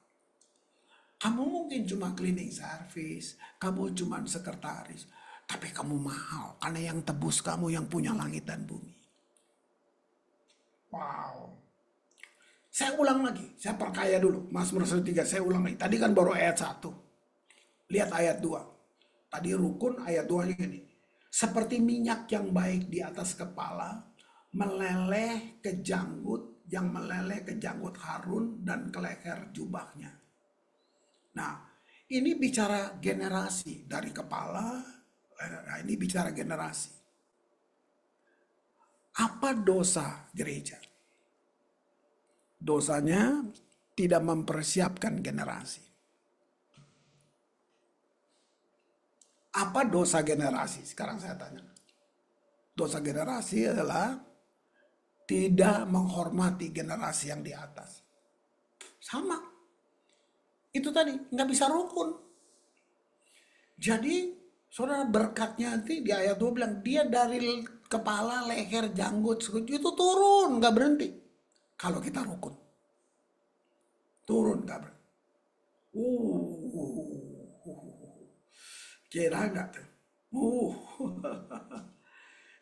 Kamu mungkin cuma cleaning service, kamu cuma sekretaris, tapi kamu mahal karena yang tebus kamu yang punya langit dan bumi. Wow. Saya ulang lagi, saya perkaya dulu. Mazmur 103, saya ulang lagi. Tadi kan baru ayat 1. Lihat ayat 2. Tadi rukun, ayat 2 ini. Seperti minyak yang baik di atas kepala, meleleh ke janggut, yang meleleh ke janggut Harun dan ke leher jubahnya. Nah, ini bicara generasi dari kepala, nah ini bicara generasi. Apa dosa gereja? Dosanya tidak mempersiapkan generasi. Apa dosa generasi? Sekarang saya tanya. Dosa generasi adalah tidak menghormati generasi yang di atas. Sama. Itu tadi, nggak bisa rukun. Jadi, saudara berkatnya nanti di ayat 2 bilang, dia dari kepala, leher, janggut, itu turun, nggak berhenti. Kalau kita rukun. Turun, nggak berhenti. Kira nggak tuh?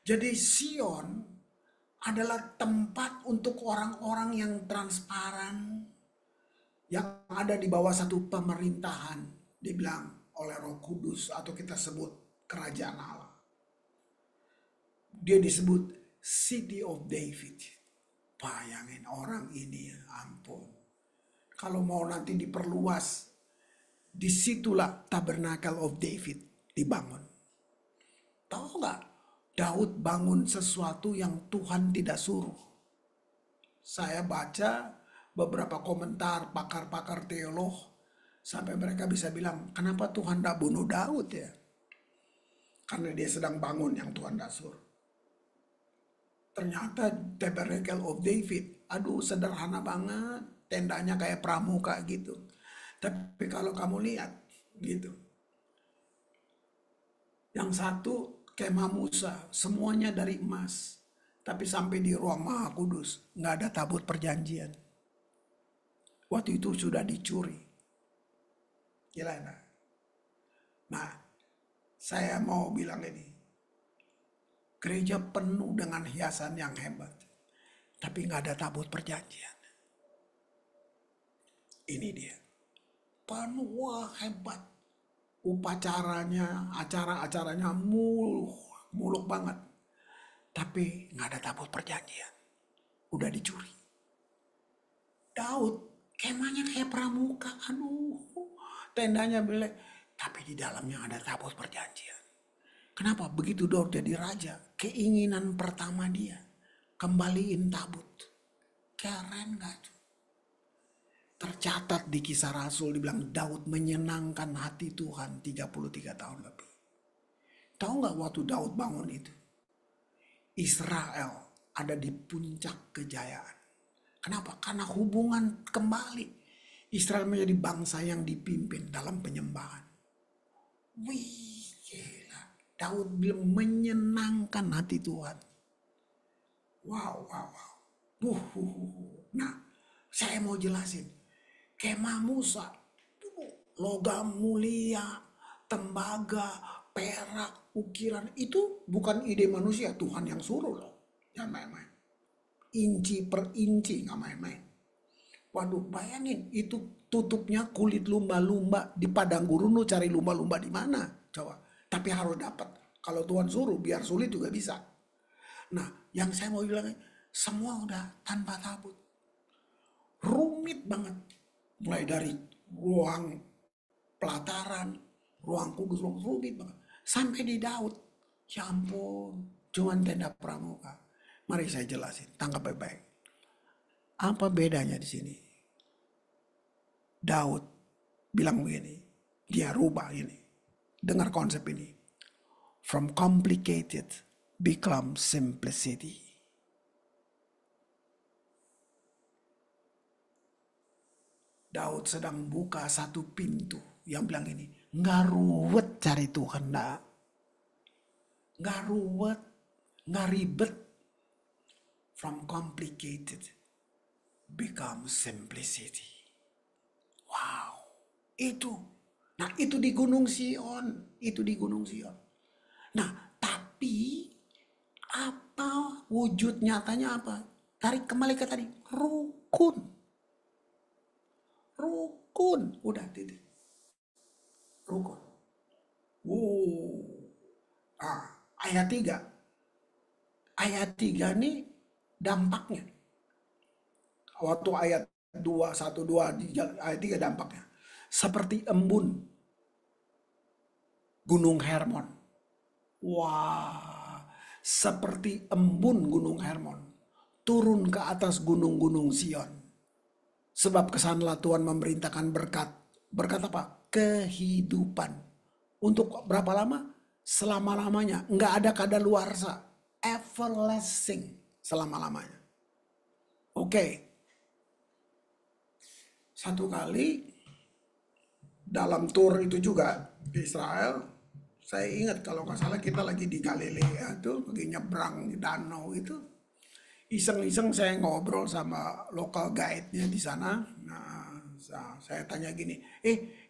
Jadi Sion adalah tempat untuk orang-orang yang transparan, yang ada di bawah satu pemerintahan, dibilang oleh Roh Kudus atau kita sebut kerajaan Allah. Dia disebut City of David. Bayangin orang ini, ampun. Kalau mau nanti diperluas, disitulah Tabernacle of David dibangun. Tahu nggak? Daud bangun sesuatu yang Tuhan tidak suruh. Saya baca beberapa komentar pakar-pakar teolog, sampai mereka bisa bilang, kenapa Tuhan tidak bunuh Daud ya? Karena dia sedang bangun yang Tuhan tidak suruh. Ternyata Tabernacle of David, aduh sederhana banget, tendanya kayak pramuka gitu. Tapi kalau kamu lihat gitu, yang satu kemah Musa, semuanya dari emas. Tapi sampai di ruang Maha Kudus, nggak ada tabut perjanjian. Waktu itu sudah dicuri. Gila enggak? Nah, saya mau bilang ini. Gereja penuh dengan hiasan yang hebat. Tapi nggak ada tabut perjanjian. Ini dia. Penuh, wah hebat. Upacaranya, acara-acaranya muluk banget. Tapi nggak ada tabut perjanjian. Udah dicuri. Daud, kemahnya kayak pramuka. Aduh, tendanya belek. Tapi di dalamnya ada tabut perjanjian. Kenapa? Begitu Daud jadi raja, keinginan pertama dia, kembaliin tabut. Keren gak tuh? Tercatat di Kisah Rasul, dibilang Daud menyenangkan hati Tuhan 33 tahun lebih. Tahu gak waktu Daud bangun itu? Israel ada di puncak kejayaan. Kenapa? Karena hubungan kembali. Israel menjadi bangsa yang dipimpin dalam penyembahan. Wih, gila. Daud bilang menyenangkan hati Tuhan. Wow. Nah, saya mau jelasin. Kemah Musa, logam mulia, tembaga, perak, ukiran, itu bukan ide manusia, Tuhan yang suruh loh. Jangan main-main. Inci per inci, nggak main-main. Waduh, bayangin itu tutupnya kulit lumba-lumba di padang gurun, lu cari lumba-lumba di mana? Coba. Tapi harus dapat. Kalau Tuhan suruh, biar sulit juga bisa. Nah, yang saya mau bilang, semua udah tanpa tabut. Rumit banget. Mulai dari ruang pelataran, ruang kudus, ruang rumit banget. Sampai di Daud. Ya ampun, cuman tenda pramuka. Mari saya jelasin, tangkap baik-baik. Apa bedanya di sini? Daud bilang begini, dia rubah ini. Dengar konsep ini. From complicated become simplicity. Daud sedang buka satu pintu yang bilang ini, nggak ruwet cari Tuhan, nggak ruwet, nggak ribet. From complicated become simplicity. Wow, itu. Nah, itu di Gunung Sion, itu di Gunung Sion. Nah, tapi apa wujud nyatanya apa? Tarik kembali ke tadi, rukun. Rukun, udah titik. Rukun. Ayat 3. Ayat 3 nih dampaknya. Waktu ayat 2, 1, 2, ayat 3 dampaknya. Seperti embun Gunung Hermon. Wah, seperti embun Gunung Hermon. Turun ke atas gunung-gunung Sion. Sebab kesanalah Tuhan memerintahkan berkat. Berkat apa? Kehidupan. Untuk berapa lama? Selama-lamanya. Nggak ada kadaluarsa. Everlasting. Selama-lamanya. Oke. Satu kali dalam tour itu juga di Israel, saya ingat kalau nggak salah kita lagi di Galilea tuh, lagi nyebrang di danau itu, iseng-iseng saya ngobrol sama lokal guide-nya di sana. Nah, saya tanya gini,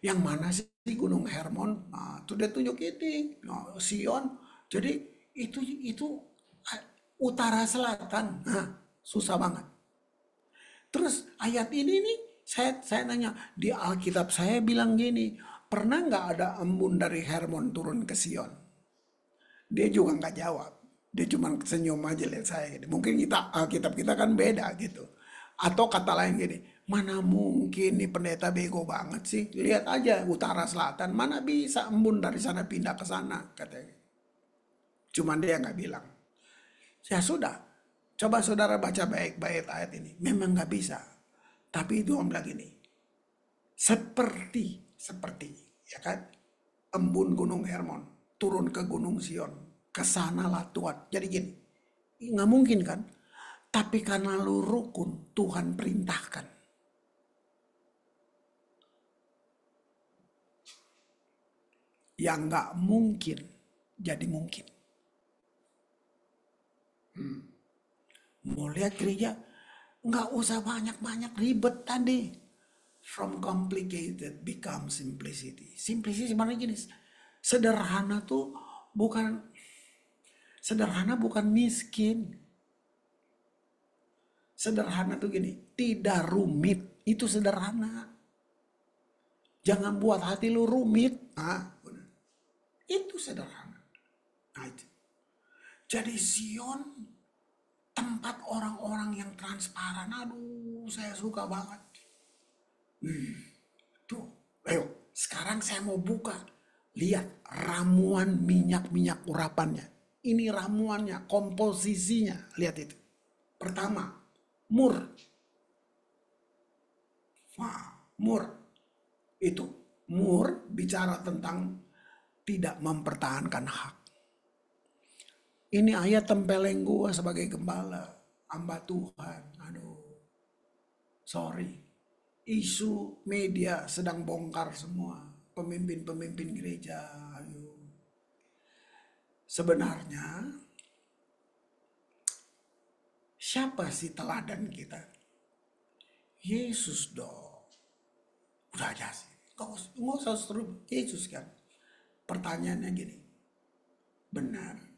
yang mana sih Gunung Hermon? Nah, tuh dia tunjuk ini, Sion. Jadi itu utara selatan. Nah, susah banget. Terus ayat ini nih, saya nanya, di Alkitab saya bilang gini, pernah nggak ada embun dari Hermon turun ke Sion? Dia juga nggak jawab. Dia cuma senyum aja lihat saya. Mungkin Alkitab kita kan beda gitu. Atau kata lain gini, mana mungkin nih pendeta bego banget sih. Lihat aja utara selatan, mana bisa embun dari sana pindah ke sana, katanya. Cuman dia nggak bilang. Ya sudah, coba saudara baca baik-baik ayat ini. Memang nggak bisa. Tapi itu orang bilang gini, seperti, ya kan, embun Gunung Hermon turun ke Gunung Sion, kesanalah Tuhan. Jadi gini, nggak mungkin kan? Tapi karena lu rukun, Tuhan perintahkan. Yang nggak mungkin jadi mungkin. Mau lihat gereja, nggak usah banyak-banyak ribet tadi. From complicated become simplicity. Simplicity sebenarnya gini, sederhana tuh bukan miskin. Sederhana tuh gini, tidak rumit, itu sederhana. Jangan buat hati lu rumit. Itu sederhana. Nah, itu. Jadi Sion tempat orang-orang yang transparan. Aduh, saya suka banget. Tuh, ayo sekarang saya mau buka. Lihat ramuan minyak-minyak urapannya. Ini ramuannya, komposisinya. Lihat itu. Pertama, mur. Mur. Itu. Mur bicara tentang tidak mempertahankan hak. Ini ayat tempeleng gua sebagai gembala. Hamba Tuhan. Aduh. Sorry. Isu media sedang bongkar semua. Pemimpin-pemimpin gereja. Ayo. Sebenarnya siapa sih teladan kita? Yesus dong. Udah aja sih. Nggak usah seru. Yesus kan. Pertanyaannya gini. Benar.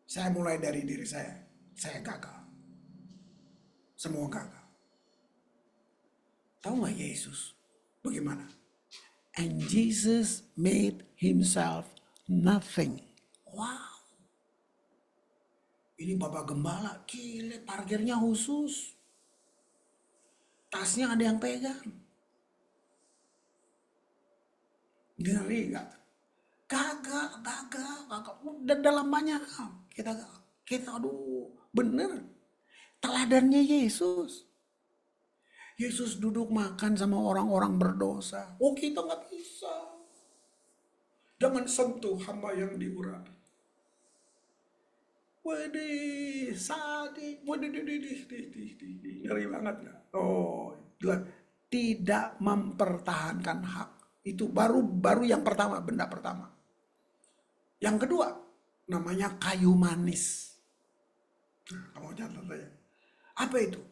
Saya mulai dari diri saya. Saya gagal. Semua gagal. Tahu nggak Yesus? Bagaimana? And Jesus made himself nothing. Wow. Ini Bapak Gembala, gile parkirnya khusus. Tasnya ada yang pegang. Ngeri gak? Gagal. Udah dalam banyak hal. Kita aduh, bener. Teladannya Yesus. Yesus duduk makan sama orang-orang berdosa. Oh, kita nggak bisa. Jangan sentuh hamba yang diurapi. Waduh, sadik, waduh, ngeri banget nggak? Oh, tidak mempertahankan hak. Itu baru yang pertama, benda pertama. Yang kedua, namanya kayu manis. Nah, kamu catat aja. Apa itu?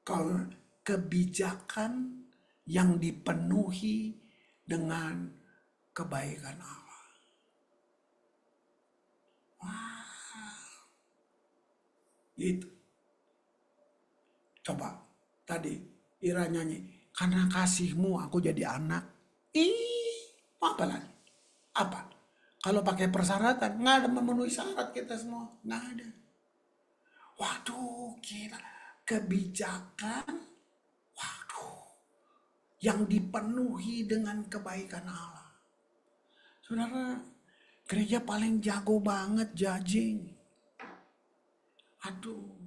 Kalau kebijakan yang dipenuhi dengan kebaikan Allah. Itu. Coba tadi Ira nyanyi, karena kasihmu aku jadi anak. Apa lagi? Apa? Kalau pakai persyaratan, nggak ada memenuhi syarat kita semua. Nggak ada. Waduh, kira kebijakan, waduh, yang dipenuhi dengan kebaikan Allah. Saudara, gereja paling jago banget judging. Aduh,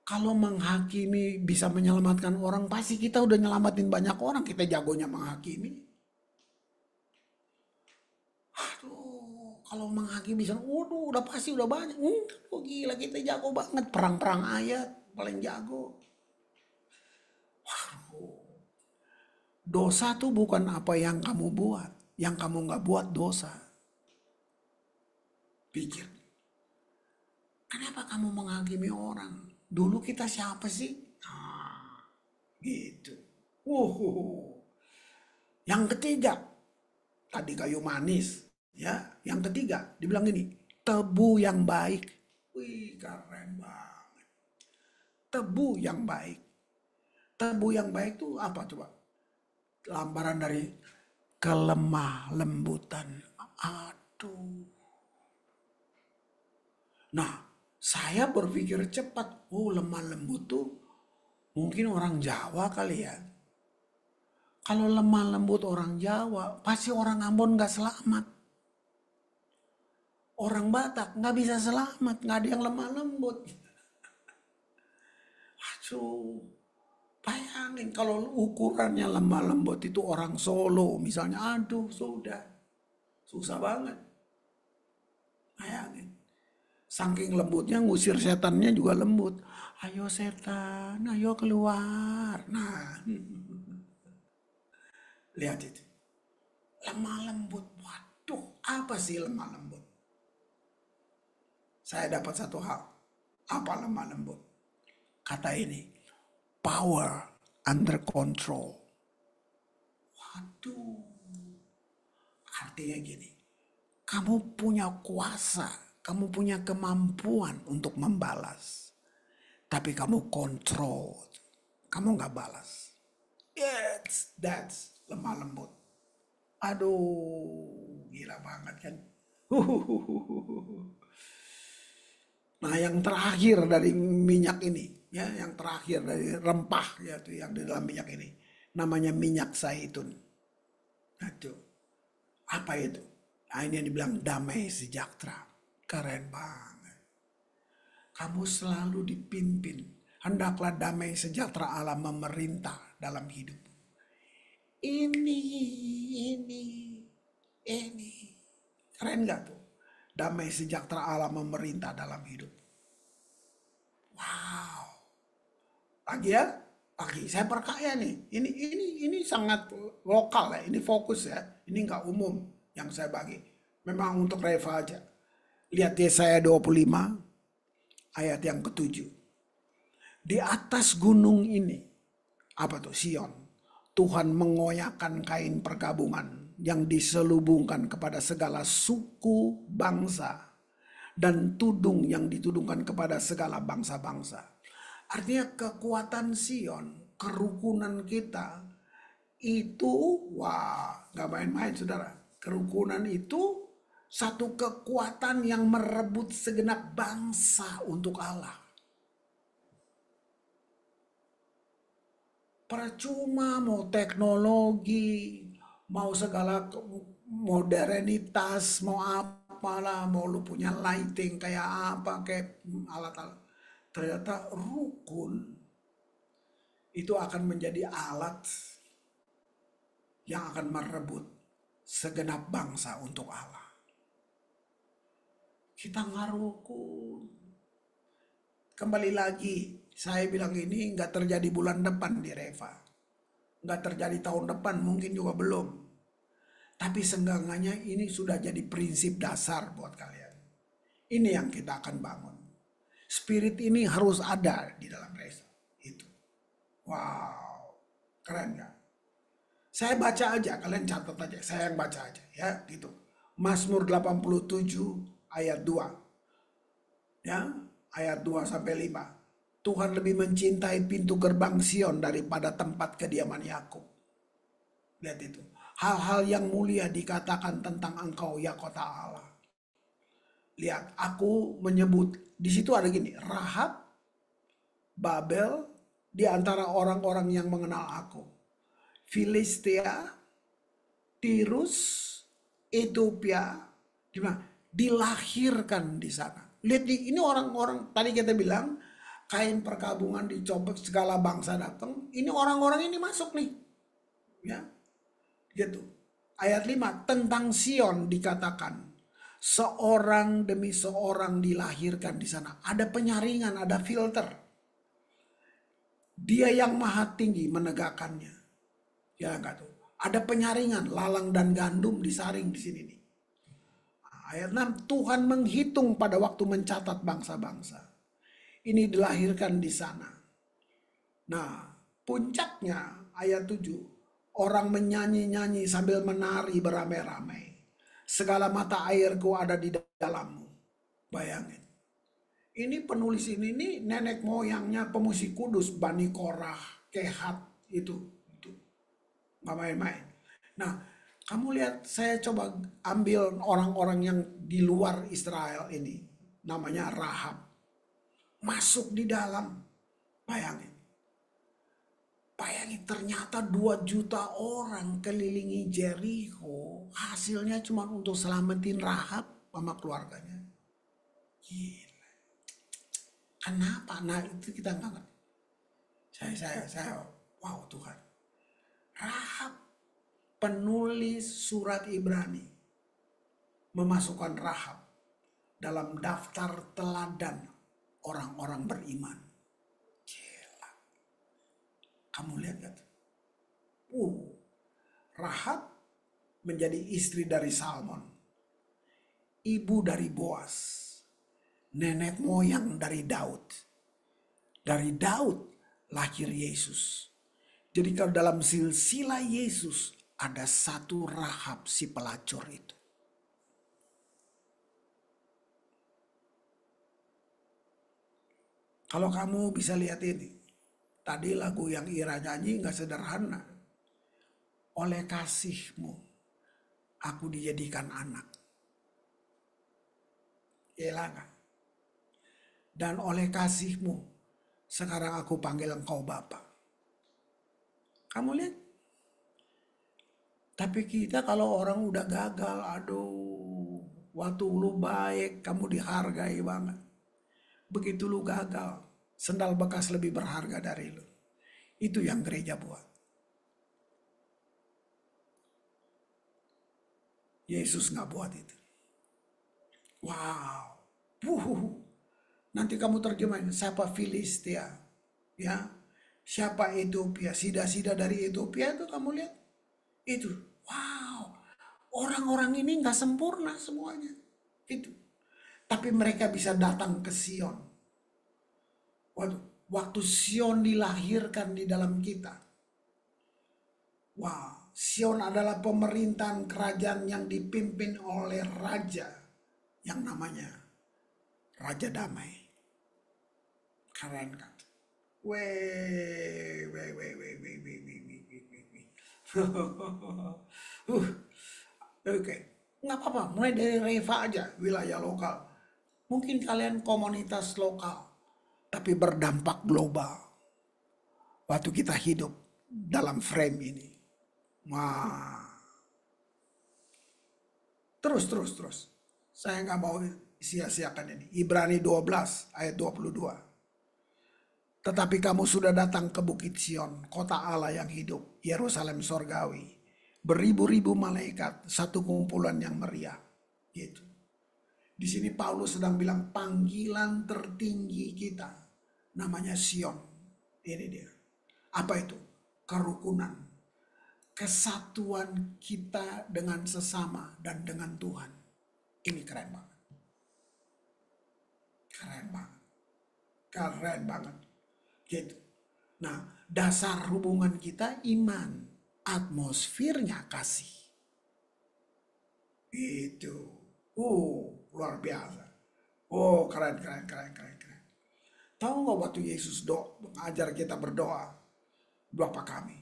kalau menghakimi bisa menyelamatkan orang, pasti kita udah nyelamatin banyak orang. Kita jagonya menghakimi. Aduh, kalau menghakimi bisa, waduh, udah pasti udah banyak. Oh, gila, kita jago banget. Perang-perang ayat, paling jago. Dosa tuh bukan apa yang kamu buat. Yang kamu nggak buat dosa. Pikir, kenapa kamu menghakimi orang? Dulu kita siapa sih? Gitu. Yang ketiga, tadi kayu manis. Ya, yang ketiga, dibilang ini, tebu yang baik. Wih, keren banget. Tebu yang baik. Tebu yang baik itu apa coba? Lambaran dari kelemah lembutan. Aduh. Nah, saya berpikir cepat. Oh, lemah lembut tuh mungkin orang Jawa kali ya. Kalau lemah lembut orang Jawa, pasti orang Ambon nggak selamat. Orang Batak nggak bisa selamat, nggak ada yang lemah lembut. Aduh, bayangin kalau ukurannya lemah lembut itu orang Solo misalnya, aduh sudah, susah banget. Bayangin. Saking lembutnya ngusir setannya juga lembut. Ayo setan, ayo keluar. Nah, lihat itu. Lemah lembut. Waduh, apa sih lemah lembut? Saya dapat satu hal. Apa lemah lembut? Kata ini, power under control. Waduh, artinya gini. Kamu punya kuasa, kamu punya kemampuan untuk membalas. Tapi kamu kontrol. Kamu nggak balas. Yes, that's lemah lembut. Aduh, gila banget kan. Nah, yang terakhir dari minyak ini, ya, yang terakhir dari rempah ya, itu yang di dalam minyak ini, namanya minyak zaitun. Aduh, apa itu? Nah, ini yang dibilang damai sejahtera. Keren banget. Kamu selalu dipimpin. Hendaklah damai sejahtera Allah memerintah dalam hidup. Ini, ini, ini. Keren gak tuh? Damai sejahtera Allah memerintah dalam hidup. Wow. Lagi ya? Lagi. Saya perkaya nih. Ini sangat lokal ya. Ini fokus ya. Ini nggak umum yang saya bagi. Memang untuk Reva aja. Lihat Yesaya 25 ayat yang ketujuh. Di atas gunung ini, apa tuh, Sion, Tuhan mengoyakkan kain perkabungan yang diselubungkan kepada segala suku bangsa dan tudung yang ditudungkan kepada segala bangsa-bangsa. Artinya kekuatan Sion, kerukunan kita itu, wah, gak main-main saudara. Kerukunan itu satu kekuatan yang merebut segenap bangsa untuk Allah. Percuma mau teknologi, mau segala modernitas, mau apalah, mau lu punya lighting kayak apa, kayak alat-alat. Ternyata rukun itu akan menjadi alat yang akan merebut segenap bangsa untuk Allah. Kita nggak rukun. Kembali lagi, saya bilang ini nggak terjadi bulan depan di Reva. Nggak terjadi tahun depan, mungkin juga belum. Tapi senggangannya ini sudah jadi prinsip dasar buat kalian. Ini yang kita akan bangun. Spirit ini harus ada di dalam Reva. Itu. Wow, keren nggak? Saya baca aja, kalian catat aja. Saya yang baca aja ya, gitu. Mazmur 87 ayat 2. Ya, ayat 2 sampai 5. Tuhan lebih mencintai pintu gerbang Sion daripada tempat kediaman Yakub. Lihat itu. Hal-hal yang mulia dikatakan tentang engkau ya kota Allah. Lihat, aku menyebut di situ ada gini, Rahab, Babel di antara orang-orang yang mengenal aku. Filistia, Tirus, Ethiopia, dilahirkan di sana. Lihat ini orang-orang tadi kita bilang kain perkabungan dicobek segala bangsa datang. Ini orang-orang ini masuk nih. Ya. Gitu. Ayat 5 tentang Sion dikatakan seorang demi seorang dilahirkan di sana. Ada penyaringan, ada filter. Dia yang maha tinggi menegakkannya. Ya enggak tuh. Ada penyaringan, lalang dan gandum disaring di sini nih. Ayat 6, Tuhan menghitung pada waktu mencatat bangsa-bangsa. Ini dilahirkan di sana. Nah, puncaknya ayat 7, orang menyanyi-nyanyi sambil menari beramai-ramai. Segala mata airku ada di dalammu. Bayangin. Ini penulis ini nenek moyangnya pemusik kudus, Bani Korah, Kehat, itu. Gak main-main. Nah, kamu lihat saya coba ambil orang-orang yang di luar Israel ini. Namanya Rahab. Masuk di dalam. Bayangin. Bayangin ternyata 2 juta orang kelilingi Jericho. Hasilnya cuma untuk selamatin Rahab sama keluarganya. Gila. Kenapa? Nah itu kita nggak ngerti. Saya, wow Tuhan. Rahab, penulis surat Ibrani, memasukkan Rahab dalam daftar teladan orang-orang beriman. Gila. Kamu lihat gak? Rahab menjadi istri dari Salmon, ibu dari Boas, nenek moyang dari Daud. Dari Daud lahir Yesus. Jadi kalau dalam silsilah Yesus ada satu Rahab si pelacur itu. Kalau kamu bisa lihat ini. Tadi lagu yang Ira nyanyi gak sederhana. Oleh kasihmu aku dijadikan anak. Gila gak? Dan oleh kasihmu sekarang aku panggil engkau Bapa. Kamu lihat? Tapi kita kalau orang udah gagal, aduh, waktu lu baik, kamu dihargai banget. Begitu lu gagal, sendal bekas lebih berharga dari lu. Itu yang gereja buat. Yesus gak buat itu. Wow. Nanti kamu terjemahin siapa Filistia. Ya. Siapa Ethiopia, sida-sida dari Ethiopia itu kamu lihat. Itu, wow. Orang-orang ini gak sempurna semuanya. Itu. Tapi mereka bisa datang ke Sion. Waktu Sion dilahirkan di dalam kita. Wow. Sion adalah pemerintahan kerajaan yang dipimpin oleh raja. Yang namanya Raja Damai. Keren kan? Weh. Oke, nggak apa-apa. Mulai dari Reva aja, wilayah lokal. Mungkin kalian komunitas lokal, tapi berdampak global. Waktu kita hidup dalam frame ini. Wah. Terus. Saya nggak mau sia-siakan ini. Ibrani 12 ayat 22. Tetapi kamu sudah datang ke Bukit Sion, kota Allah yang hidup, Yerusalem sorgawi. Beribu-ribu malaikat, satu kumpulan yang meriah. Gitu. Di sini Paulus sedang bilang panggilan tertinggi kita namanya Sion. Ini dia. Apa itu? Kerukunan. Kesatuan kita dengan sesama dan dengan Tuhan. Ini keren banget. Keren banget. Keren banget. Gitu. Nah, dasar hubungan kita iman. Atmosfernya kasih. Itu. Luar biasa. Keren. Tahu nggak waktu Yesus mengajar kita berdoa, Bapa kami,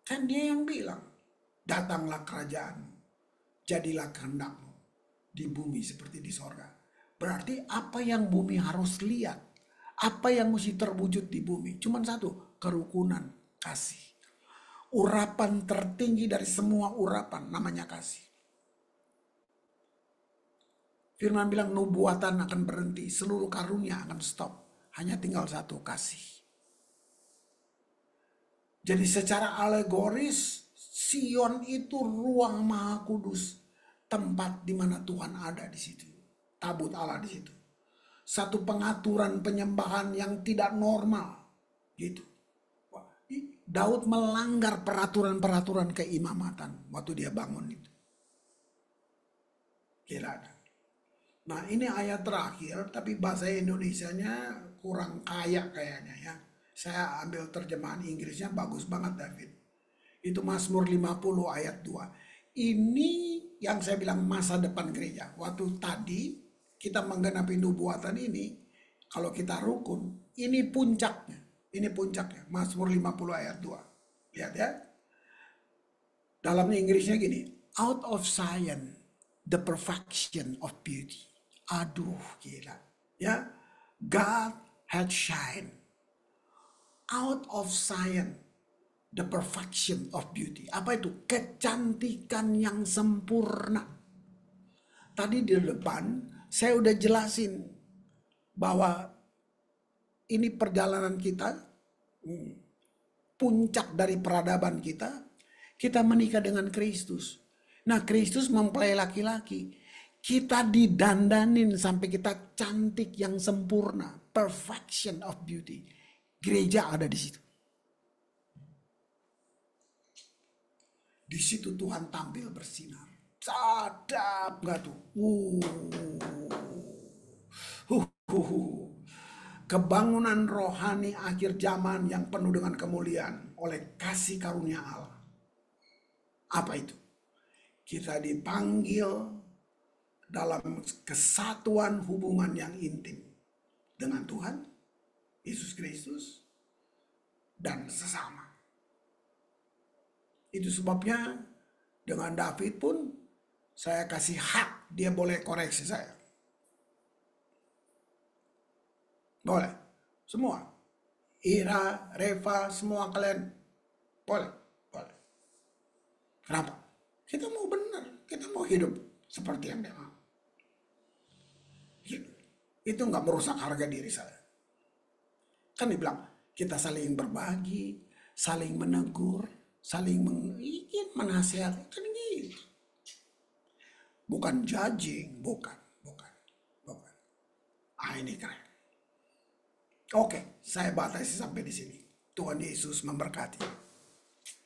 kan dia yang bilang, datanglah kerajaanmu, jadilah kehendakmu di bumi seperti di sorga. Berarti apa yang bumi harus lihat, apa yang mesti terwujud di bumi, cuman satu, kerukunan, kasih. Urapan tertinggi dari semua urapan namanya kasih. Firman bilang nubuatan akan berhenti, seluruh karunia akan stop. Hanya tinggal satu, kasih. Jadi secara alegoris, Sion itu ruang Maha Kudus, tempat di mana Tuhan ada di situ. Tabut Allah di situ. Satu pengaturan penyembahan yang tidak normal, gitu. Daud melanggar peraturan-peraturan keimamatan waktu dia bangun itu. Kira ada. Nah, ini ayat terakhir, tapi bahasa Indonesianya kurang kaya kayaknya ya. Saya ambil terjemahan Inggrisnya, bagus banget David. Itu Mazmur 50 ayat 2. Ini yang saya bilang masa depan gereja. Waktu tadi kita menggenapi nubuatan ini, kalau kita rukun, ini puncaknya. Ini puncaknya, Mazmur 50 ayat 2. Lihat ya. Dalamnya Inggrisnya gini, out of Zion, the perfection of beauty. Aduh, gila. Ya, God had shine. Out of Zion, the perfection of beauty. Apa itu? Kecantikan yang sempurna. Tadi di depan, saya udah jelasin bahwa ini perjalanan kita, puncak dari peradaban kita menikah dengan Kristus. Nah, Kristus mempelai laki-laki. Kita didandanin sampai kita cantik yang sempurna. Perfection of beauty. Gereja ada di situ. Di situ Tuhan tampil bersinar. Sadap gak tuh? Kebangunan rohani akhir zaman yang penuh dengan kemuliaan oleh kasih karunia Allah. Apa itu? Kita dipanggil dalam kesatuan hubungan yang intim dengan Tuhan, Yesus Kristus, dan sesama. Itu sebabnya dengan David pun saya kasih hak, dia boleh koreksi saya. Boleh, semua. Ira, Reva, semua kalian boleh. Kenapa? Kita mau benar, kita mau hidup seperti yang dia mau. Itu nggak merusak harga diri saya. Kan dibilang kita saling berbagi, saling menegur, saling menasihati, kan gitu. Bukan judging, bukan. Ini keren. Oke, saya batasi sampai di sini. Tuhan Yesus memberkati.